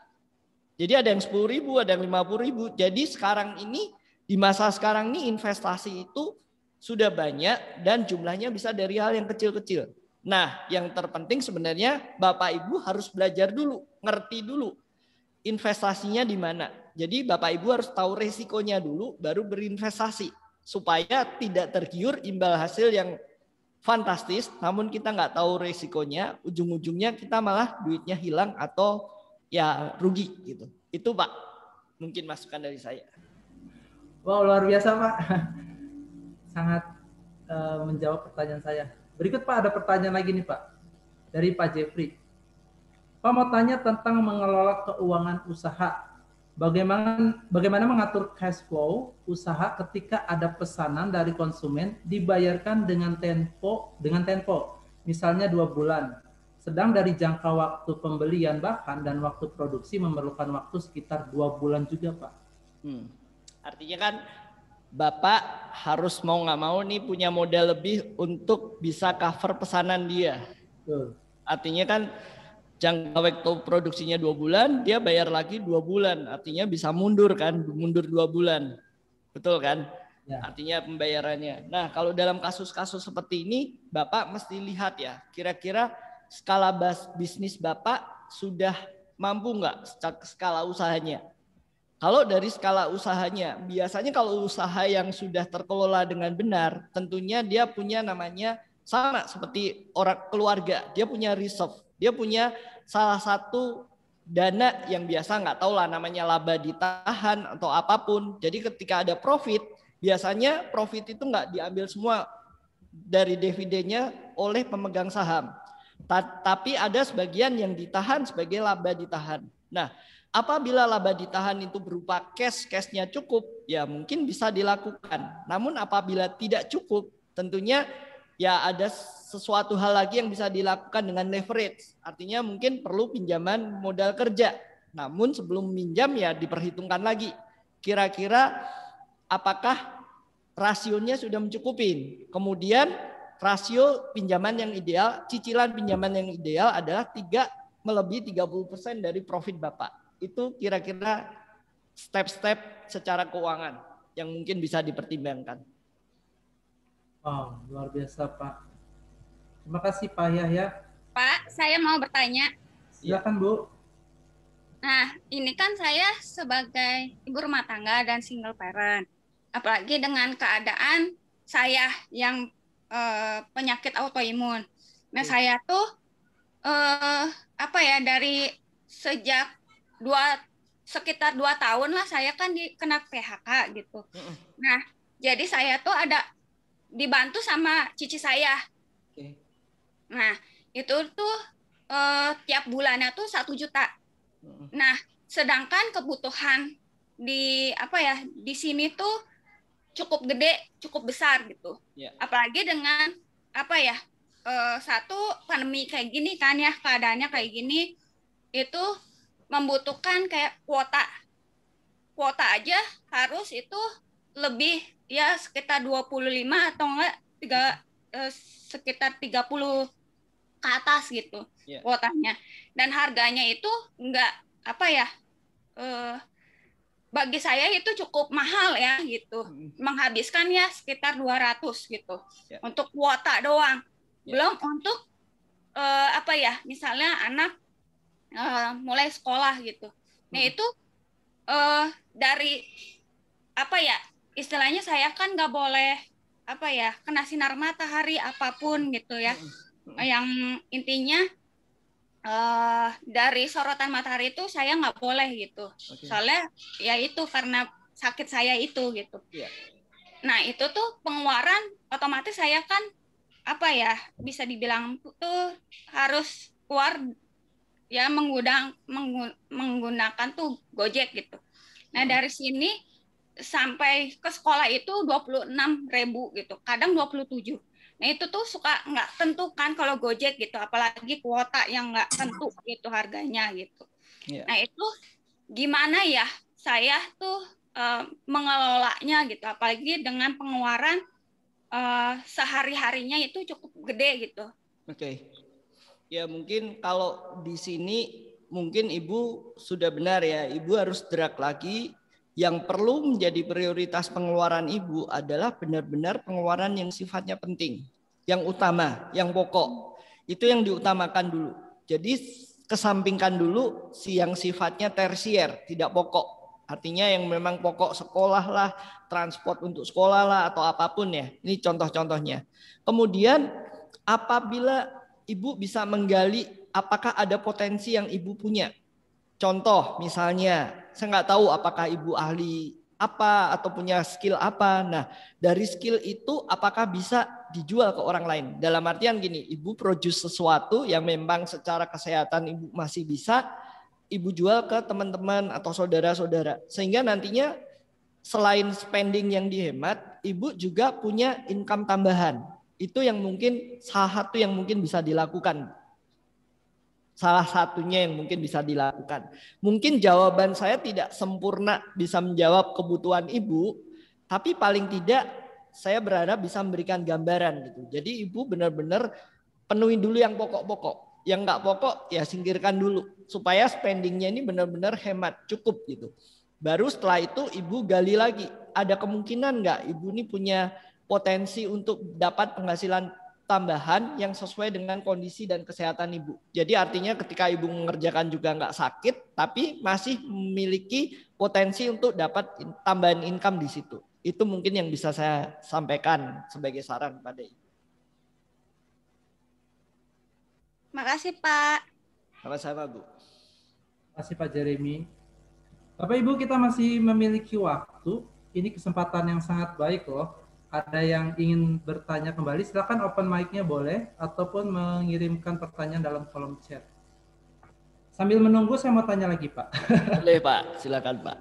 Jadi ada yang 10.000, ada yang 50.000. Jadi sekarang ini, di masa sekarang ini investasi itu sudah banyak dan jumlahnya bisa dari hal yang kecil-kecil. Nah, yang terpenting sebenarnya Bapak Ibu harus belajar dulu, ngerti dulu investasinya di mana. Jadi Bapak Ibu harus tahu resikonya dulu, baru berinvestasi. Supaya tidak tergiur imbal hasil yang fantastis, namun kita nggak tahu resikonya, ujung-ujungnya kita malah duitnya hilang atau ya rugi gitu. Itu Pak, mungkin masukan dari saya. Wow, luar biasa Pak. Sangat menjawab pertanyaan saya. Berikut Pak, ada pertanyaan lagi nih Pak. Dari Pak Jeffrey. Pak mau tanya tentang mengelola keuangan usaha. Bagaimana mengatur cash flow usaha ketika ada pesanan dari konsumen dibayarkan dengan tempo. Misalnya 2 bulan. Sedang dari jangka waktu pembelian bahan dan waktu produksi memerlukan waktu sekitar 2 bulan juga Pak. Artinya kan Bapak harus mau nggak mau nih punya modal lebih untuk bisa cover pesanan dia. Betul. Artinya kan jangka waktu produksinya 2 bulan, dia bayar lagi 2 bulan. Artinya bisa mundur kan, mundur 2 bulan. Betul kan? Ya. Artinya pembayarannya. Nah kalau dalam kasus-kasus seperti ini, Bapak mesti lihat ya, kira-kira skala bisnis Bapak sudah mampu nggak skala usahanya? Kalau dari skala usahanya, biasanya kalau usaha yang sudah terkelola dengan benar, tentunya dia punya namanya sama seperti orang keluarga, dia punya reserve, dia punya salah satu dana yang biasa nggak tahu lah namanya laba ditahan atau apapun. Jadi ketika ada profit, biasanya profit itu nggak diambil semua dari dividennya oleh pemegang saham. Tapi ada sebagian yang ditahan sebagai laba ditahan. Nah, apabila laba ditahan itu berupa cashnya cukup, ya mungkin bisa dilakukan. Namun apabila tidak cukup, tentunya ya ada sesuatu hal lagi yang bisa dilakukan dengan leverage. Artinya mungkin perlu pinjaman modal kerja. Namun sebelum minjam ya diperhitungkan lagi kira-kira apakah rasionya sudah mencukupi. Kemudian rasio pinjaman yang ideal, cicilan pinjaman yang ideal adalah melebihi 30% dari profit Bapak. Itu kira-kira step-step secara keuangan yang mungkin bisa dipertimbangkan. Wow, luar biasa Pak. Terima kasih Pak Yahya. Pak, saya mau bertanya. Silakan Bu. Nah, ini kan saya sebagai ibu rumah tangga dan single parent. Apalagi dengan keadaan saya yang penyakit autoimun. Nah, saya tuh dari sejak sekitar 2 tahun lah saya kan kena PHK gitu. Nah, jadi saya tuh ada dibantu sama cici saya. Nah, itu tuh tiap bulannya tuh 1 juta. Nah, sedangkan kebutuhan di sini tuh cukup gede, cukup besar gitu. Apalagi dengan satu pandemi kayak gini kan ya, keadaannya kayak gini, itu membutuhkan kayak kuota aja harus itu lebih ya sekitar 25 atau enggak sekitar 30 ke atas gitu kuotanya, dan harganya itu enggak bagi saya itu cukup mahal ya gitu, menghabiskan ya sekitar 200 gitu untuk kuota doang, belum untuk misalnya anak mulai sekolah gitu. Nah itu dari istilahnya saya kan nggak boleh kena sinar matahari apapun gitu ya, yang intinya dari sorotan matahari itu saya nggak boleh gitu. Soalnya ya itu karena sakit saya itu gitu. Nah itu tuh pengeluaran otomatis saya kan bisa dibilang tuh harus keluar ya menggunakan tuh Gojek gitu. Nah dari sini sampai ke sekolah itu 26.000 gitu, kadang 27. Nah itu tuh suka nggak tentu kan kalau Gojek gitu, apalagi kuota yang nggak tentu gitu harganya gitu. Nah itu gimana ya saya tuh mengelolanya gitu, apalagi dengan pengeluaran sehari-harinya itu cukup gede gitu. Ya mungkin kalau di sini mungkin Ibu sudah benar ya, Ibu harus drag lagi. Yang perlu menjadi prioritas pengeluaran Ibu adalah benar-benar pengeluaran yang sifatnya penting, yang utama, yang pokok. Itu yang diutamakan dulu. Jadi kesampingkan dulu yang sifatnya tersier, tidak pokok. Artinya yang memang pokok sekolah lah, transport untuk sekolah lah, atau apapun ya. Ini contoh-contohnya. Kemudian apabila Ibu bisa menggali apakah ada potensi yang Ibu punya. Contoh misalnya, saya nggak tahu apakah Ibu ahli apa atau punya skill apa. Nah, dari skill itu apakah bisa dijual ke orang lain? Dalam artian gini, Ibu produce sesuatu yang memang secara kesehatan Ibu masih bisa, Ibu jual ke teman-teman atau saudara-saudara. Sehingga nantinya selain spending yang dihemat, Ibu juga punya income tambahan. Itu yang mungkin salah satu yang mungkin bisa dilakukan. Salah satunya yang mungkin bisa dilakukan. Mungkin jawaban saya tidak sempurna bisa menjawab kebutuhan Ibu, tapi paling tidak saya berharap bisa memberikan gambaran gitu. Jadi Ibu benar-benar penuhi dulu yang pokok-pokok. Yang nggak pokok ya singkirkan dulu supaya spendingnya ini benar-benar hemat, cukup gitu. Baru setelah itu Ibu gali lagi, ada kemungkinan nggak Ibu ini punya potensi untuk dapat penghasilan tambahan yang sesuai dengan kondisi dan kesehatan Ibu. Jadi artinya ketika Ibu mengerjakan juga nggak sakit, tapi masih memiliki potensi untuk dapat tambahan income di situ. Itu mungkin yang bisa saya sampaikan sebagai saran pada Ibu. Makasih Pak. Sama-sama Bu. Terima kasih Pak Jeremy. Bapak Ibu, kita masih memiliki waktu. Ini kesempatan yang sangat baik loh. Ada yang ingin bertanya kembali, silakan open mic-nya boleh, ataupun mengirimkan pertanyaan dalam kolom chat. Sambil menunggu, saya mau tanya lagi, Pak. Boleh, Pak. Silakan, Pak.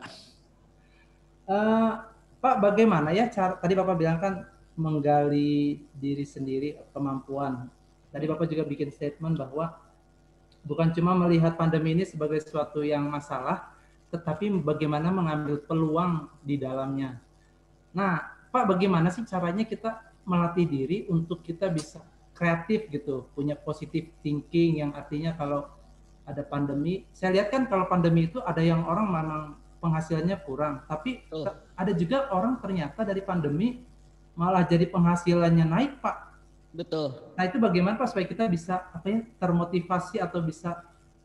Pak, bagaimana ya cara, tadi Bapak bilang kan menggali diri sendiri, kemampuan. Tadi Bapak juga bikin statement bahwa bukan cuma melihat pandemi ini sebagai sesuatu yang masalah, tetapi bagaimana mengambil peluang di dalamnya. Nah, Pak, bagaimana sih caranya kita melatih diri untuk kita bisa kreatif gitu, punya positive thinking, yang artinya kalau ada pandemi, saya lihat kan kalau pandemi itu ada yang orang memang penghasilannya kurang, tapi ada juga orang ternyata dari pandemi malah jadi penghasilannya naik, Pak. Betul. Nah, itu bagaimana Pak supaya kita bisa termotivasi atau bisa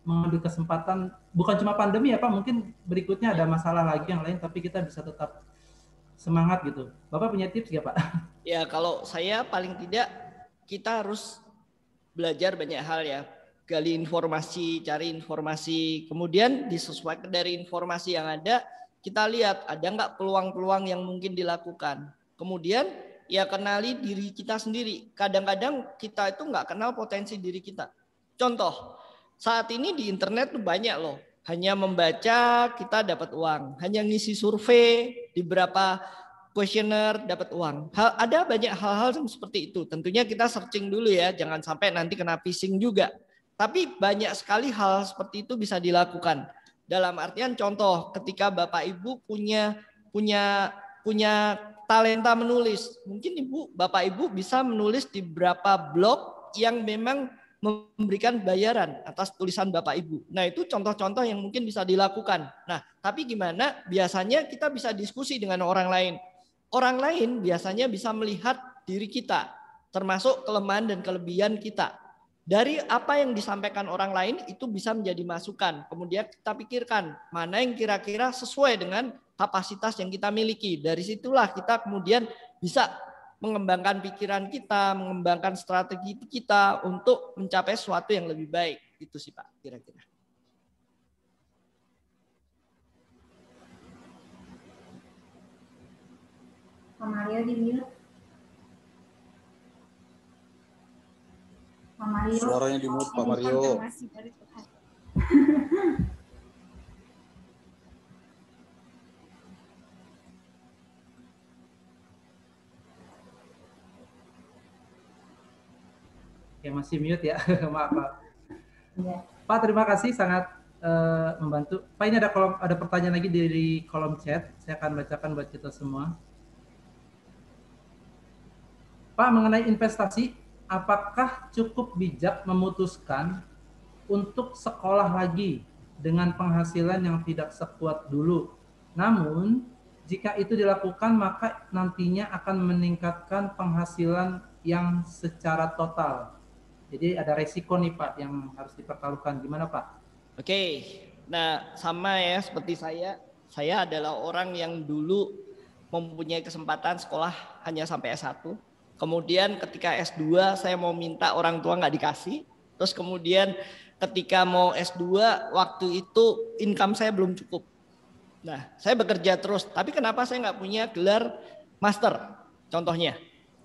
mengambil kesempatan, bukan cuma pandemi ya Pak, mungkin berikutnya ada masalah lagi yang lain, tapi kita bisa tetap semangat gitu. Bapak punya tips nggak Pak? Ya, kalau saya paling tidak kita harus belajar banyak hal ya. Gali informasi, cari informasi, kemudian disesuaikan dari informasi yang ada, kita lihat ada nggak peluang-peluang yang mungkin dilakukan. Kemudian ya kenali diri kita sendiri. Kadang-kadang kita itu nggak kenal potensi diri kita. Contoh, saat ini di internet tuh banyak loh. Hanya membaca kita dapat uang. Hanya ngisi survei di beberapa kuesioner dapat uang. Ada banyak hal-hal seperti itu. Tentunya kita searching dulu ya. Jangan sampai nanti kena phishing juga. Tapi banyak sekali hal seperti itu bisa dilakukan. Dalam artian contoh, ketika Bapak Ibu punya talenta menulis, mungkin Bapak Ibu bisa menulis di beberapa blog yang memang memberikan bayaran atas tulisan Bapak Ibu. Nah, itu contoh-contoh yang mungkin bisa dilakukan. Nah, tapi gimana? Biasanya kita bisa diskusi dengan orang lain. Orang lain biasanya bisa melihat diri kita, termasuk kelemahan dan kelebihan kita. Dari apa yang disampaikan orang lain itu bisa menjadi masukan. Kemudian kita pikirkan mana yang kira-kira sesuai dengan kapasitas yang kita miliki. Dari situlah kita kemudian bisa mengembangkan pikiran kita, mengembangkan strategi kita untuk mencapai sesuatu yang lebih baik. Itu sih Pak, kira-kira. Pak Mario di mute. Pak Mario. Suaranya di mute Pak Mario. Ya masih mute ya, maaf Pak. Ya. Pak, terima kasih sangat membantu. Pak, ini ada pertanyaan lagi dari kolom chat. Saya akan bacakan buat kita semua. Pak, mengenai investasi, apakah cukup bijak memutuskan untuk sekolah lagi dengan penghasilan yang tidak sekuat dulu? Namun, jika itu dilakukan, maka nantinya akan meningkatkan penghasilan yang secara total. Jadi ada resiko nih Pak yang harus dipertaruhkan. Gimana Pak? Oke, nah sama ya seperti saya. Saya adalah orang yang dulu mempunyai kesempatan sekolah hanya sampai S1. Kemudian ketika S2 saya mau minta orang tua nggak dikasih. Terus kemudian ketika mau S2 waktu itu income saya belum cukup. Nah saya bekerja terus. Tapi kenapa saya nggak punya gelar master contohnya.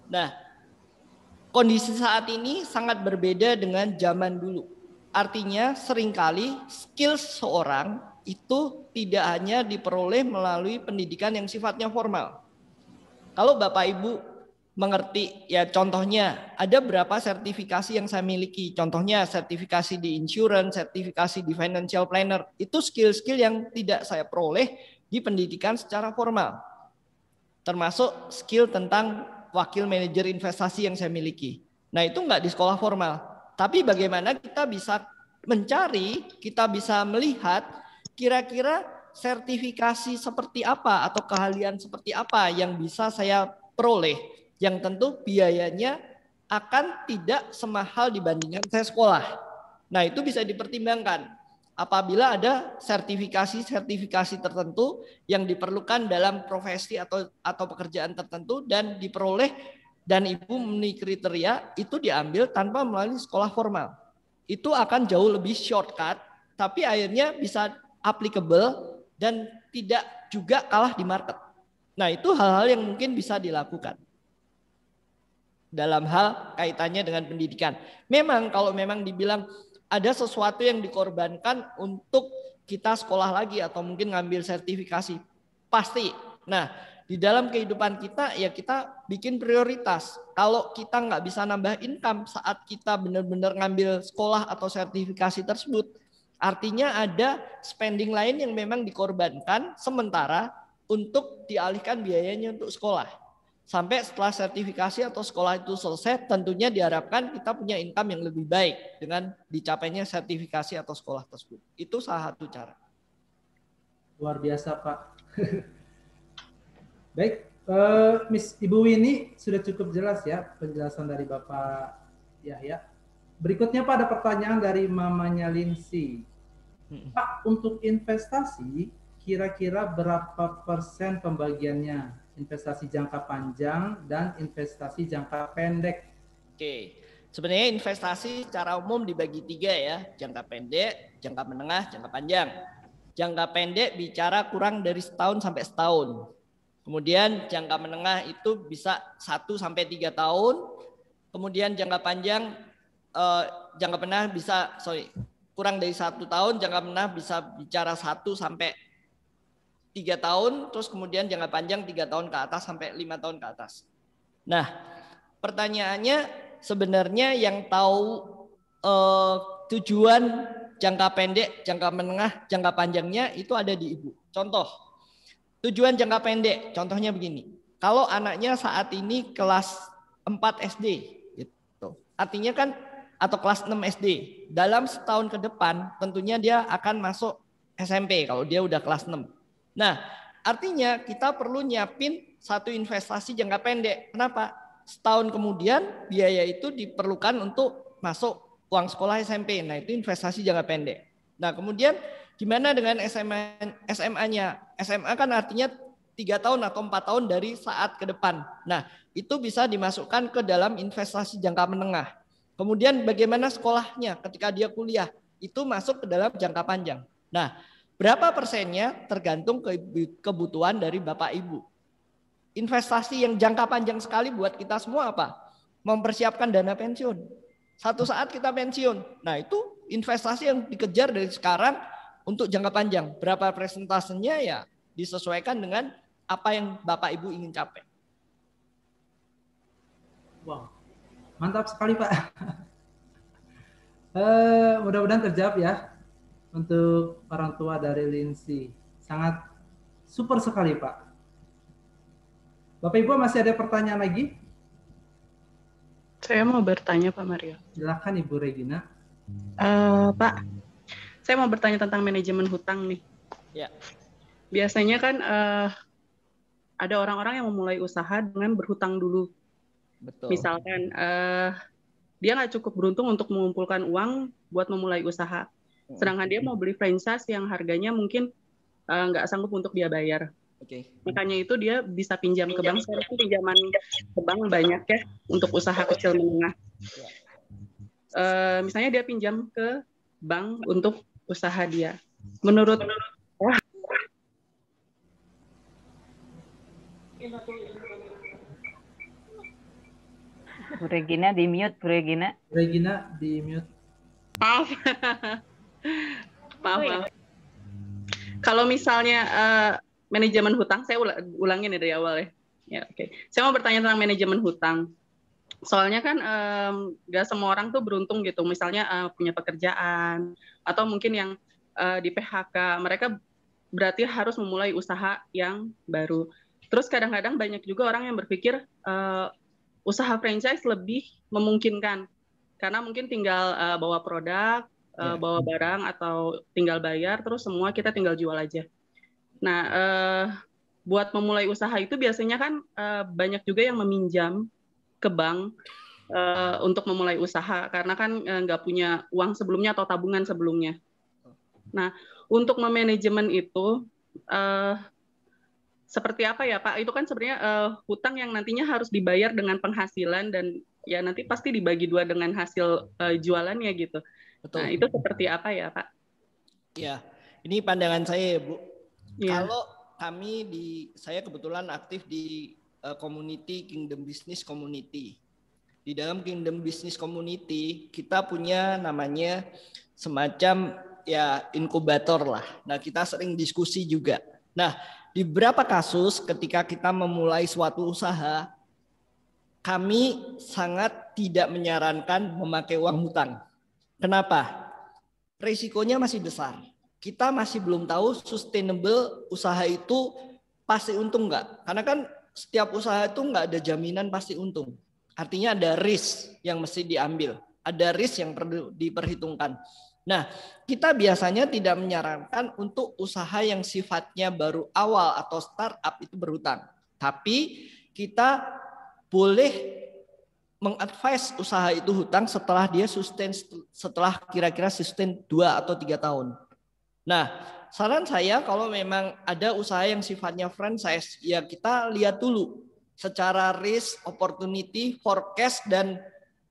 Nah kondisi saat ini sangat berbeda dengan zaman dulu. Artinya seringkali skill seorang itu tidak hanya diperoleh melalui pendidikan yang sifatnya formal. Kalau Bapak Ibu mengerti, ya contohnya ada berapa sertifikasi yang saya miliki. Contohnya sertifikasi di insurance, sertifikasi di financial planner. Itu skill-skill yang tidak saya peroleh di pendidikan secara formal. Termasuk skill tentang wakil manajer investasi yang saya miliki. Nah itu nggak di sekolah formal. Tapi bagaimana kita bisa mencari, kita bisa melihat kira-kira sertifikasi seperti apa atau keahlian seperti apa yang bisa saya peroleh. Yang tentu biayanya akan tidak semahal dibandingkan saya sekolah. Nah itu bisa dipertimbangkan. Apabila ada sertifikasi tertentu yang diperlukan dalam profesi atau pekerjaan tertentu dan diperoleh dan Ibu memenuhi kriteria, itu diambil tanpa melalui sekolah formal. Itu akan jauh lebih shortcut, tapi akhirnya bisa applicable dan tidak juga kalah di market. Nah itu hal-hal yang mungkin bisa dilakukan dalam hal kaitannya dengan pendidikan. Memang kalau memang dibilang ada sesuatu yang dikorbankan untuk kita sekolah lagi atau mungkin ngambil sertifikasi, pasti. Nah, di dalam kehidupan kita ya kita bikin prioritas. Kalau kita nggak bisa nambah income saat kita benar-benar ngambil sekolah atau sertifikasi tersebut, Artinya ada spending lain yang memang dikorbankan sementara untuk dialihkan biayanya untuk sekolah. Sampai setelah sertifikasi atau sekolah itu selesai, tentunya diharapkan kita punya income yang lebih baik dengan dicapainya sertifikasi atau sekolah tersebut. Itu salah satu cara. Luar biasa, Pak. Baik, Miss Ibu Winnie, sudah cukup jelas ya penjelasan dari Bapak Yahya. Berikutnya Pak, ada pertanyaan dari mamanya Lindsay. Pak, untuk investasi, kira-kira berapa persen pembagiannya? Investasi jangka panjang dan investasi jangka pendek. Oke, sebenarnya investasi secara umum dibagi 3 ya. Jangka pendek, jangka menengah, jangka panjang. Jangka pendek bicara kurang dari setahun sampai setahun. Kemudian jangka menengah itu bisa 1 sampai 3 tahun. Kemudian jangka panjang, jangka menengah bisa, kurang dari 1 tahun. Jangka menengah bisa bicara 1 sampai 3 tahun, terus kemudian jangka panjang 3 tahun ke atas sampai 5 tahun ke atas. Nah, pertanyaannya sebenarnya yang tahu tujuan jangka pendek, jangka menengah, jangka panjangnya itu ada di Ibu. Contoh, tujuan jangka pendek, contohnya begini. Kalau anaknya saat ini kelas 4 SD, gitu. Artinya kan, atau kelas 6 SD, dalam setahun ke depan tentunya dia akan masuk SMP kalau dia udah kelas 6. Nah, artinya kita perlu nyiapin satu investasi jangka pendek. Kenapa? Setahun kemudian biaya itu diperlukan untuk masuk uang sekolah SMP. Nah, itu investasi jangka pendek. Nah, kemudian gimana dengan SMA-nya? SMA kan artinya 3 tahun atau 4 tahun dari saat ke depan. Nah, itu bisa dimasukkan ke dalam investasi jangka menengah. Kemudian bagaimana sekolahnya ketika dia kuliah? Itu masuk ke dalam jangka panjang. Nah, berapa persennya tergantung kebutuhan dari Bapak Ibu. Investasi yang jangka panjang sekali buat kita semua apa? Mempersiapkan dana pensiun. Satu saat kita pensiun. Nah, itu investasi yang dikejar dari sekarang untuk jangka panjang. Berapa persentasenya ya disesuaikan dengan apa yang Bapak Ibu ingin capai. Wow, mantap sekali Pak. Mudah-mudahan terjawab ya. Untuk orang tua dari Lindsay. Sangat super sekali Pak. Bapak Ibu masih ada pertanyaan lagi? Saya mau bertanya Pak Mario. Silakan Ibu Regina. Pak, saya mau bertanya tentang manajemen hutang nih. Ya. Biasanya kan ada orang-orang yang memulai usaha dengan berhutang dulu. Betul. Misalkan dia nggak cukup beruntung untuk mengumpulkan uang buat memulai usaha. Sedangkan dia mau beli franchise yang harganya mungkin nggak sanggup untuk dia bayar. Oke. Makanya itu dia bisa pinjam ke bank. Sekarang itu pinjaman ke bank banyak ya untuk usaha kecil menengah. Misalnya dia pinjam ke bank untuk usaha dia. Menurut Bu Regina di mute, Bu Regina. Regina di mute. Maaf. Maaf. Kalau misalnya manajemen hutang, saya ulangin ya dari awal ya. Ya, oke. Saya mau bertanya tentang manajemen hutang. Soalnya kan nggak semua orang tuh beruntung gitu. Misalnya punya pekerjaan atau mungkin yang di PHK, mereka berarti harus memulai usaha yang baru. Terus kadang-kadang banyak juga orang yang berpikir usaha franchise lebih memungkinkan karena mungkin tinggal bawa produk, bawa barang atau tinggal bayar, terus semua kita tinggal jual aja. Nah, buat memulai usaha itu biasanya kan banyak juga yang meminjam ke bank untuk memulai usaha karena kan nggak punya uang sebelumnya atau tabungan sebelumnya. Nah, untuk memanajemen itu seperti apa ya Pak? Itu kan sebenarnya hutang yang nantinya harus dibayar dengan penghasilan dan ya nanti pasti dibagi 2 dengan hasil jualannya gitu. Betul. Nah, itu seperti apa ya Pak? Ya, ini pandangan saya Bu. Ya. Kalau kami saya kebetulan aktif di community Kingdom Business Community. Di dalam Kingdom Business Community kita punya namanya semacam ya inkubator lah. Nah, kita sering diskusi juga. Nah, di beberapa kasus ketika kita memulai suatu usaha, kami sangat tidak menyarankan memakai uang hutang. Kenapa? risikonya masih besar. Kita masih belum tahu sustainable usaha itu pasti untung nggak. Karena kan setiap usaha itu nggak ada jaminan pasti untung. Artinya ada risk yang mesti diambil. Ada risk yang perlu diperhitungkan. Nah, kita biasanya tidak menyarankan untuk usaha yang sifatnya baru awal atau startup itu berhutang. Tapi kita boleh mengadvise usaha itu hutang setelah dia sustain, setelah kira-kira sustain 2 atau 3 tahun. Nah, saran saya kalau memang ada usaha yang sifatnya franchise, ya kita lihat dulu secara risk, opportunity, forecast, dan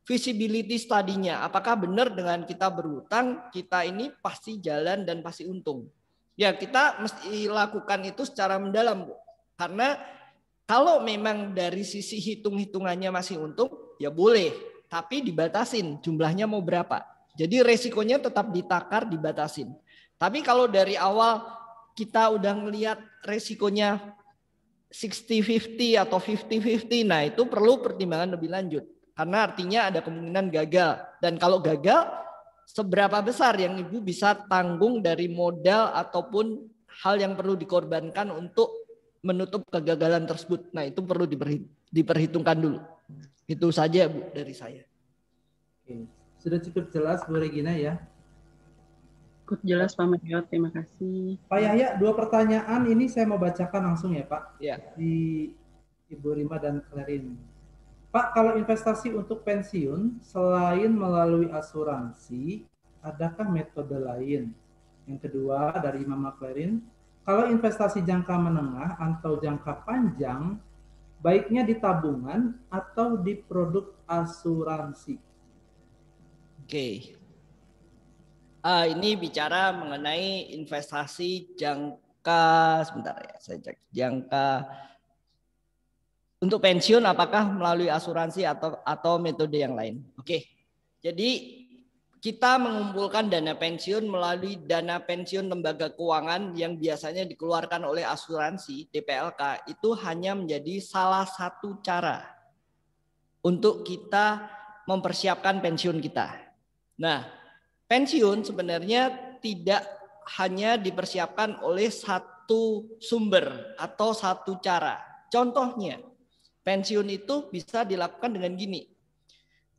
visibility study-nya. Apakah benar dengan kita berhutang, kita ini pasti jalan dan pasti untung. Ya, kita mesti lakukan itu secara mendalam, Bu. Karena kalau memang dari sisi hitung-hitungannya masih untung, ya boleh. Tapi dibatasin jumlahnya mau berapa. Jadi resikonya tetap ditakar, dibatasin. Tapi kalau dari awal kita udah ngelihat resikonya 60-50 atau 50-50, nah itu perlu pertimbangan lebih lanjut. Karena artinya ada kemungkinan gagal. Dan kalau gagal, seberapa besar yang Ibu bisa tanggung dari modal ataupun hal yang perlu dikorbankan untuk menutup kegagalan tersebut. Nah itu perlu diperhitungkan dulu. Itu saja Bu dari saya. Oke. Sudah cukup jelas Bu Regina ya? Cukup jelas Pak Mario, terima kasih. Pak Yahya, 2 pertanyaan ini saya mau bacakan langsung ya Pak. Ya. Di Ibu Rima dan Clarin. Pak, kalau investasi untuk pensiun selain melalui asuransi, adakah metode lain? Yang kedua dari Mama Clarin, kalau investasi jangka menengah atau jangka panjang, baiknya di tabungan atau di produk asuransi? Oke. Ini bicara mengenai investasi jangka, sebentar ya, saya cek. Jangka untuk pensiun apakah melalui asuransi atau metode yang lain? Oke. Jadi kita mengumpulkan dana pensiun melalui dana pensiun lembaga keuangan yang biasanya dikeluarkan oleh asuransi DPLK, itu hanya menjadi salah satu cara untuk kita mempersiapkan pensiun kita. Nah, pensiun sebenarnya tidak hanya dipersiapkan oleh satu sumber atau satu cara. Contohnya, pensiun itu bisa dilakukan dengan gini.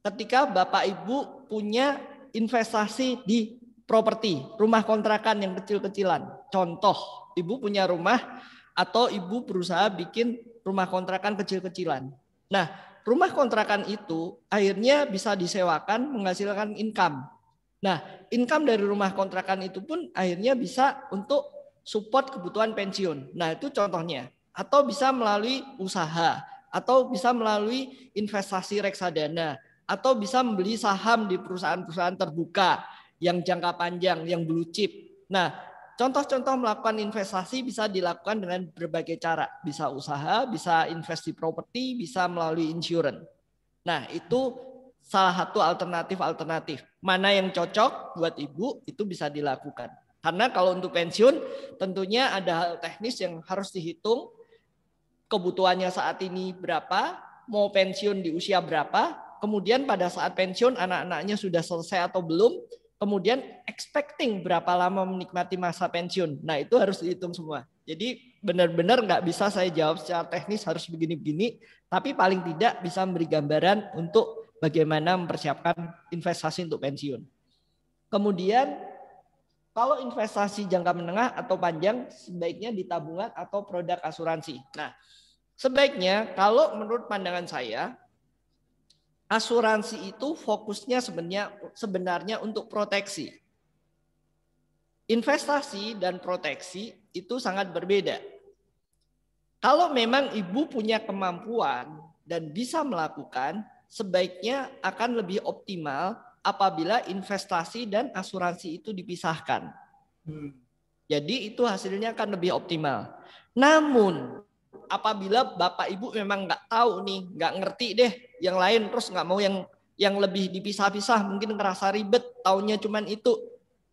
Ketika Bapak Ibu punya investasi di properti, rumah kontrakan yang kecil-kecilan. Contoh, Ibu punya rumah atau Ibu berusaha bikin rumah kontrakan kecil-kecilan. Nah, rumah kontrakan itu akhirnya bisa disewakan menghasilkan income. Nah, income dari rumah kontrakan itu pun akhirnya bisa untuk support kebutuhan pensiun. Nah, itu contohnya. Atau bisa melalui usaha, atau bisa melalui investasi reksadana, atau bisa membeli saham di perusahaan-perusahaan terbuka yang jangka panjang, yang blue chip. Nah, contoh-contoh melakukan investasi bisa dilakukan dengan berbagai cara. Bisa usaha, bisa invest di properti, bisa melalui insurance. Nah, itu salah satu alternatif. Mana yang cocok buat Ibu, itu bisa dilakukan. Karena kalau untuk pensiun, tentunya ada hal teknis yang harus dihitung. Kebutuhannya saat ini berapa, mau pensiun di usia berapa, kemudian pada saat pensiun anak-anaknya sudah selesai atau belum, kemudian expecting berapa lama menikmati masa pensiun. Nah itu harus dihitung semua. Jadi benar-benar nggak bisa saya jawab secara teknis harus begini-begini, tapi paling tidak bisa memberi gambaran untuk bagaimana mempersiapkan investasi untuk pensiun. Kemudian kalau investasi jangka menengah atau panjang sebaiknya di tabungan atau produk asuransi. Nah sebaiknya kalau menurut pandangan saya, asuransi itu fokusnya sebenarnya untuk proteksi. Investasi dan proteksi itu sangat berbeda. Kalau memang Ibu punya kemampuan dan bisa melakukan, sebaiknya akan lebih optimal apabila investasi dan asuransi itu dipisahkan. Jadi itu hasilnya akan lebih optimal. Namun apabila Bapak Ibu memang nggak tahu nih, nggak ngerti deh yang lain, terus nggak mau yang lebih dipisah-pisah, mungkin ngerasa ribet, taunya cuman itu,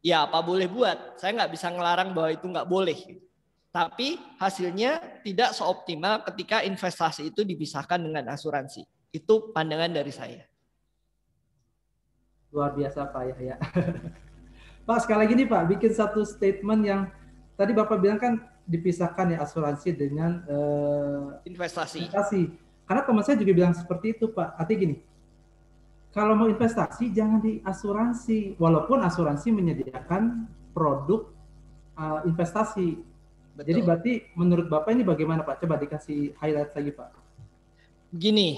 ya apa boleh buat. Saya nggak bisa ngelarang bahwa itu nggak boleh. Tapi hasilnya tidak seoptimal ketika investasi itu dipisahkan dengan asuransi. Itu pandangan dari saya. Luar biasa Pak Yahya. Pak, sekali lagi nih Pak, bikin satu statement yang tadi Bapak bilang kan dipisahkan ya asuransi dengan Investasi. Karena teman saya juga bilang seperti itu Pak. Artinya gini, kalau mau investasi jangan di asuransi, walaupun asuransi menyediakan produk investasi. Betul. Jadi berarti menurut Bapak ini bagaimana Pak? Coba dikasih highlight lagi Pak. Gini,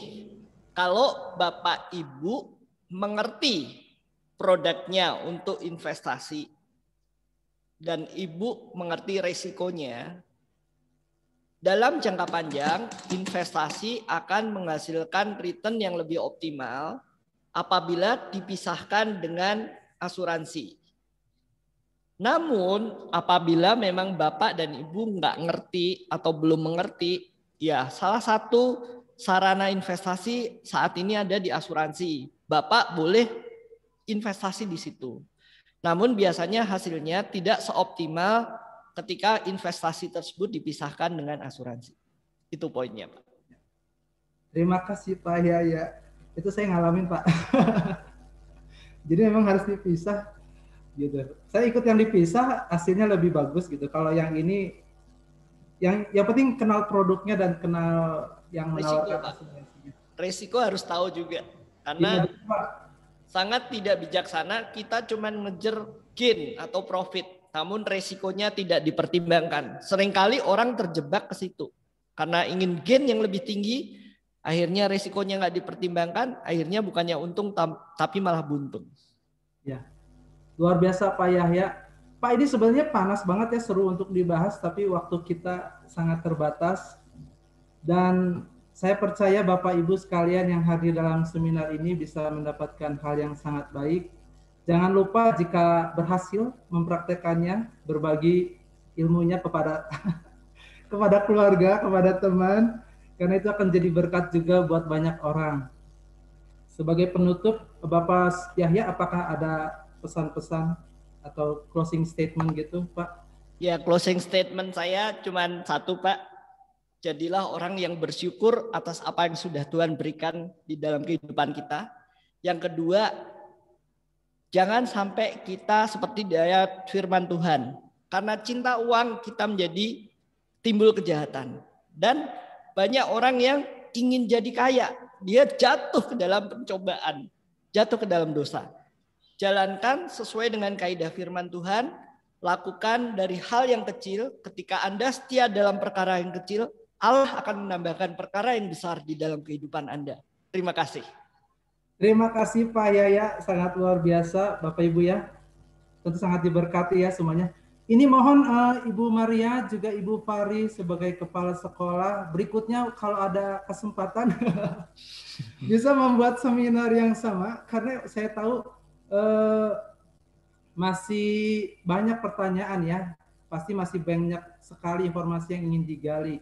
kalau Bapak Ibu mengerti produknya untuk investasi dan Ibu mengerti resikonya, dalam jangka panjang investasi akan menghasilkan return yang lebih optimal apabila dipisahkan dengan asuransi. Namun apabila memang Bapak dan Ibu nggak ngerti atau belum mengerti, ya salah satu sarana investasi saat ini ada di asuransi. Bapak boleh investasi di situ. Namun biasanya hasilnya tidak seoptimal ketika investasi tersebut dipisahkan dengan asuransi. Itu poinnya, Pak. Terima kasih Pak Yaya. Itu saya ngalamin Pak. Jadi memang harus dipisah gitu. Saya ikut yang dipisah, hasilnya lebih bagus gitu. Kalau yang ini yang penting kenal produknya dan kenal yang menawarkan asuransinya. Resiko harus tahu juga. Karena sangat tidak bijaksana kita cuma ngejar gain atau profit, namun resikonya tidak dipertimbangkan. Seringkali orang terjebak ke situ. Karena ingin gain yang lebih tinggi, akhirnya resikonya nggak dipertimbangkan, akhirnya bukannya untung tapi malah buntung. Ya, luar biasa Pak Yahya. Pak, ini sebenarnya panas banget ya, seru untuk dibahas, tapi waktu kita sangat terbatas. Dan saya percaya Bapak Ibu sekalian yang hadir dalam seminar ini bisa mendapatkan hal yang sangat baik. Jangan lupa jika berhasil mempraktekannya, berbagi ilmunya kepada kepada keluarga, kepada teman, karena itu akan jadi berkat juga buat banyak orang. Sebagai penutup, Bapak Yahya, apakah ada pesan-pesan atau closing statement gitu, Pak? Ya, closing statement saya cuma satu, Pak. Jadilah orang yang bersyukur atas apa yang sudah Tuhan berikan di dalam kehidupan kita. Yang kedua, jangan sampai kita seperti di ayat firman Tuhan. Karena cinta uang kita menjadi timbul kejahatan. Dan banyak orang yang ingin jadi kaya. Dia jatuh ke dalam pencobaan. Jatuh ke dalam dosa. Jalankan sesuai dengan kaidah firman Tuhan. Lakukan dari hal yang kecil. Ketika Anda setia dalam perkara yang kecil, Allah akan menambahkan perkara yang besar di dalam kehidupan Anda. Terima kasih. Terima kasih Pak Yaya, sangat luar biasa Bapak Ibu ya. Tentu sangat diberkati ya semuanya. Ini mohon Ibu Maria juga Ibu Fari sebagai kepala sekolah berikutnya kalau ada kesempatan bisa membuat seminar yang sama karena saya tahu masih banyak pertanyaan ya. Pasti masih banyak sekali informasi yang ingin digali.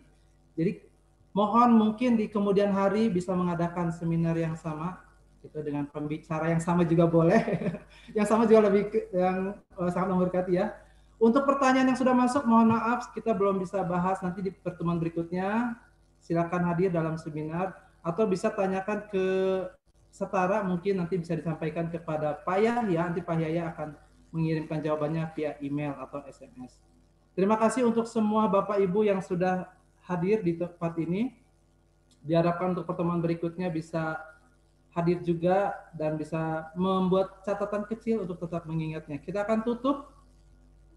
Jadi mohon mungkin di kemudian hari bisa mengadakan seminar yang sama gitu dengan pembicara yang sama juga boleh. Yang sama juga lebih yang sangat memberkati ya. Untuk pertanyaan yang sudah masuk mohon maaf kita belum bisa bahas nanti di pertemuan berikutnya. Silakan hadir dalam seminar atau bisa tanyakan ke setara mungkin nanti bisa disampaikan kepada Pak Yahya, nanti Pak Yahya akan mengirimkan jawabannya via email atau SMS. Terima kasih untuk semua Bapak Ibu yang sudah hadir di tempat ini. Diharapkan untuk pertemuan berikutnya bisa hadir juga dan bisa membuat catatan kecil untuk tetap mengingatnya. Kita akan tutup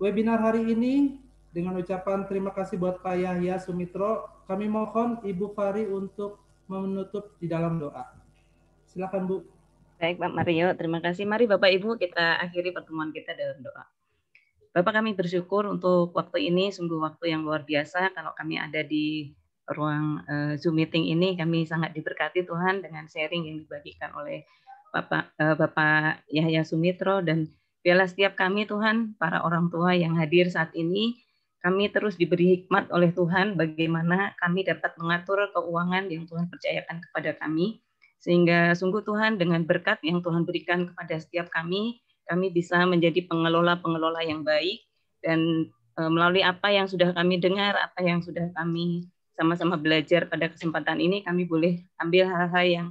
webinar hari ini dengan ucapan terima kasih buat Pak Yahya Sumitro. Kami mohon Ibu Fari untuk menutup di dalam doa. Silakan Bu. Baik Pak Mario, terima kasih. Mari Bapak Ibu kita akhiri pertemuan kita dalam doa. Bapak, kami bersyukur untuk waktu ini, sungguh waktu yang luar biasa. Kalau kami ada di ruang Zoom meeting ini, kami sangat diberkati Tuhan dengan sharing yang dibagikan oleh Bapak Yahya Sumitro. Dan biarlah setiap kami Tuhan, para orang tua yang hadir saat ini, kami terus diberi hikmat oleh Tuhan bagaimana kami dapat mengatur keuangan yang Tuhan percayakan kepada kami. Sehingga sungguh Tuhan dengan berkat yang Tuhan berikan kepada setiap kami bisa menjadi pengelola-pengelola yang baik, dan melalui apa yang sudah kami dengar, apa yang sudah kami sama-sama belajar pada kesempatan ini, kami boleh ambil hal-hal yang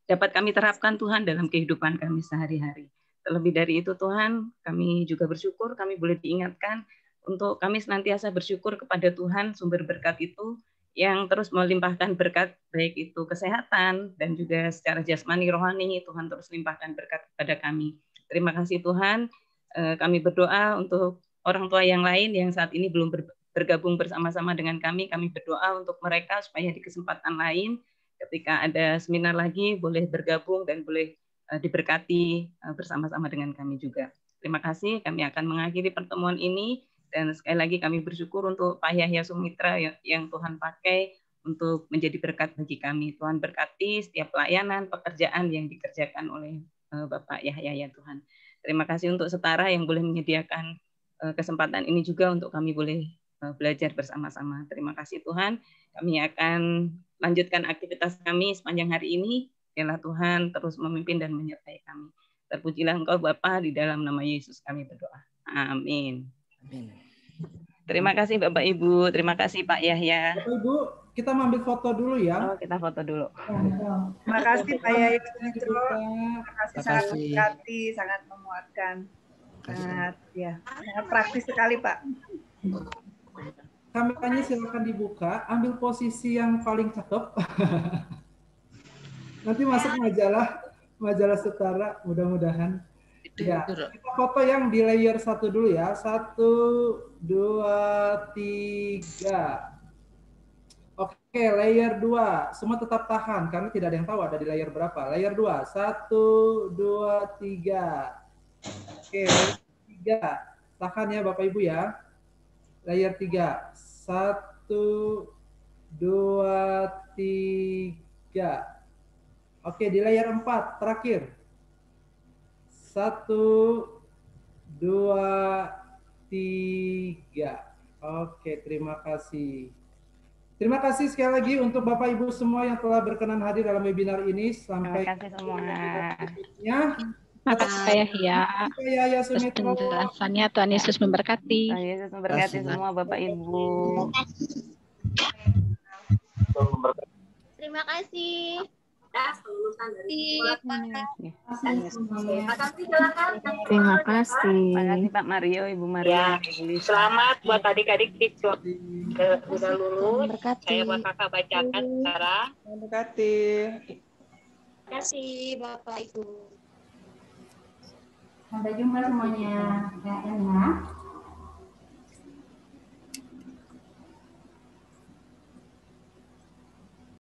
dapat kami terapkan Tuhan dalam kehidupan kami sehari-hari. Terlebih dari itu Tuhan, kami juga bersyukur kami boleh diingatkan untuk kami senantiasa bersyukur kepada Tuhan sumber berkat itu yang terus melimpahkan berkat baik itu kesehatan dan juga secara jasmani rohani Tuhan terus limpahkan berkat kepada kami. Terima kasih Tuhan. Kami berdoa untuk orang tua yang lain yang saat ini belum bergabung bersama-sama dengan kami. Kami berdoa untuk mereka supaya di kesempatan lain ketika ada seminar lagi boleh bergabung dan boleh diberkati bersama-sama dengan kami juga. Terima kasih, kami akan mengakhiri pertemuan ini dan sekali lagi kami bersyukur untuk Pak Yahya Sumitra yang Tuhan pakai untuk menjadi berkat bagi kami. Tuhan berkati setiap pelayanan, pekerjaan yang dikerjakan oleh Bapak Yahya ya Tuhan. Terima kasih untuk Setara yang boleh menyediakan kesempatan ini juga untuk kami boleh belajar bersama-sama. Terima kasih Tuhan. Kami akan lanjutkan aktivitas kami sepanjang hari ini. Biarlah Tuhan terus memimpin dan menyertai kami. Terpujilah Engkau Bapa, di dalam nama Yesus kami berdoa. Amin. Amin. Terima kasih Bapak Ibu, terima kasih Pak Yahya. Bapak Ibu, kita mau ambil foto dulu ya. Oh, kita foto dulu. Terima kasih Pak Yahya Sumitra. Terima kasih, sangat berkati, sangat memuatkan. Sangat praktis sekali Pak. Kameranya silakan dibuka, ambil posisi yang paling cakep. Nanti masuk majalah Setara, mudah-mudahan. Ya, kita foto yang di layer 1 dulu ya. 1, 2, 3. Oke, layer 2. Semua tetap tahan, karena tidak ada yang tahu ada di layer berapa. Layer 2, 1, 2, 3. Oke, layer 3. Tahan ya Bapak Ibu ya. Layer 3. 1, 2, 3. Oke, di layer 4 terakhir. 1, 2, 3. Oke, terima kasih. Terima kasih sekali lagi untuk Bapak Ibu semua yang telah berkenan hadir dalam webinar ini. Sampai terima kasih semua. Terima kasih ya. Atas penjelasannya, Tuhan Yesus memberkati. Tuhan Yesus memberkati semua Bapak Ibu. Terima kasih. Terima kasih Pak Mario, Ibu Maria. Selamat buat adik-adik udah lulus. Saya buat kakak bacakan sekarang. Terima kasih. Terima kasih Bapak Ibu. Sampai jumpa semuanya. Ya.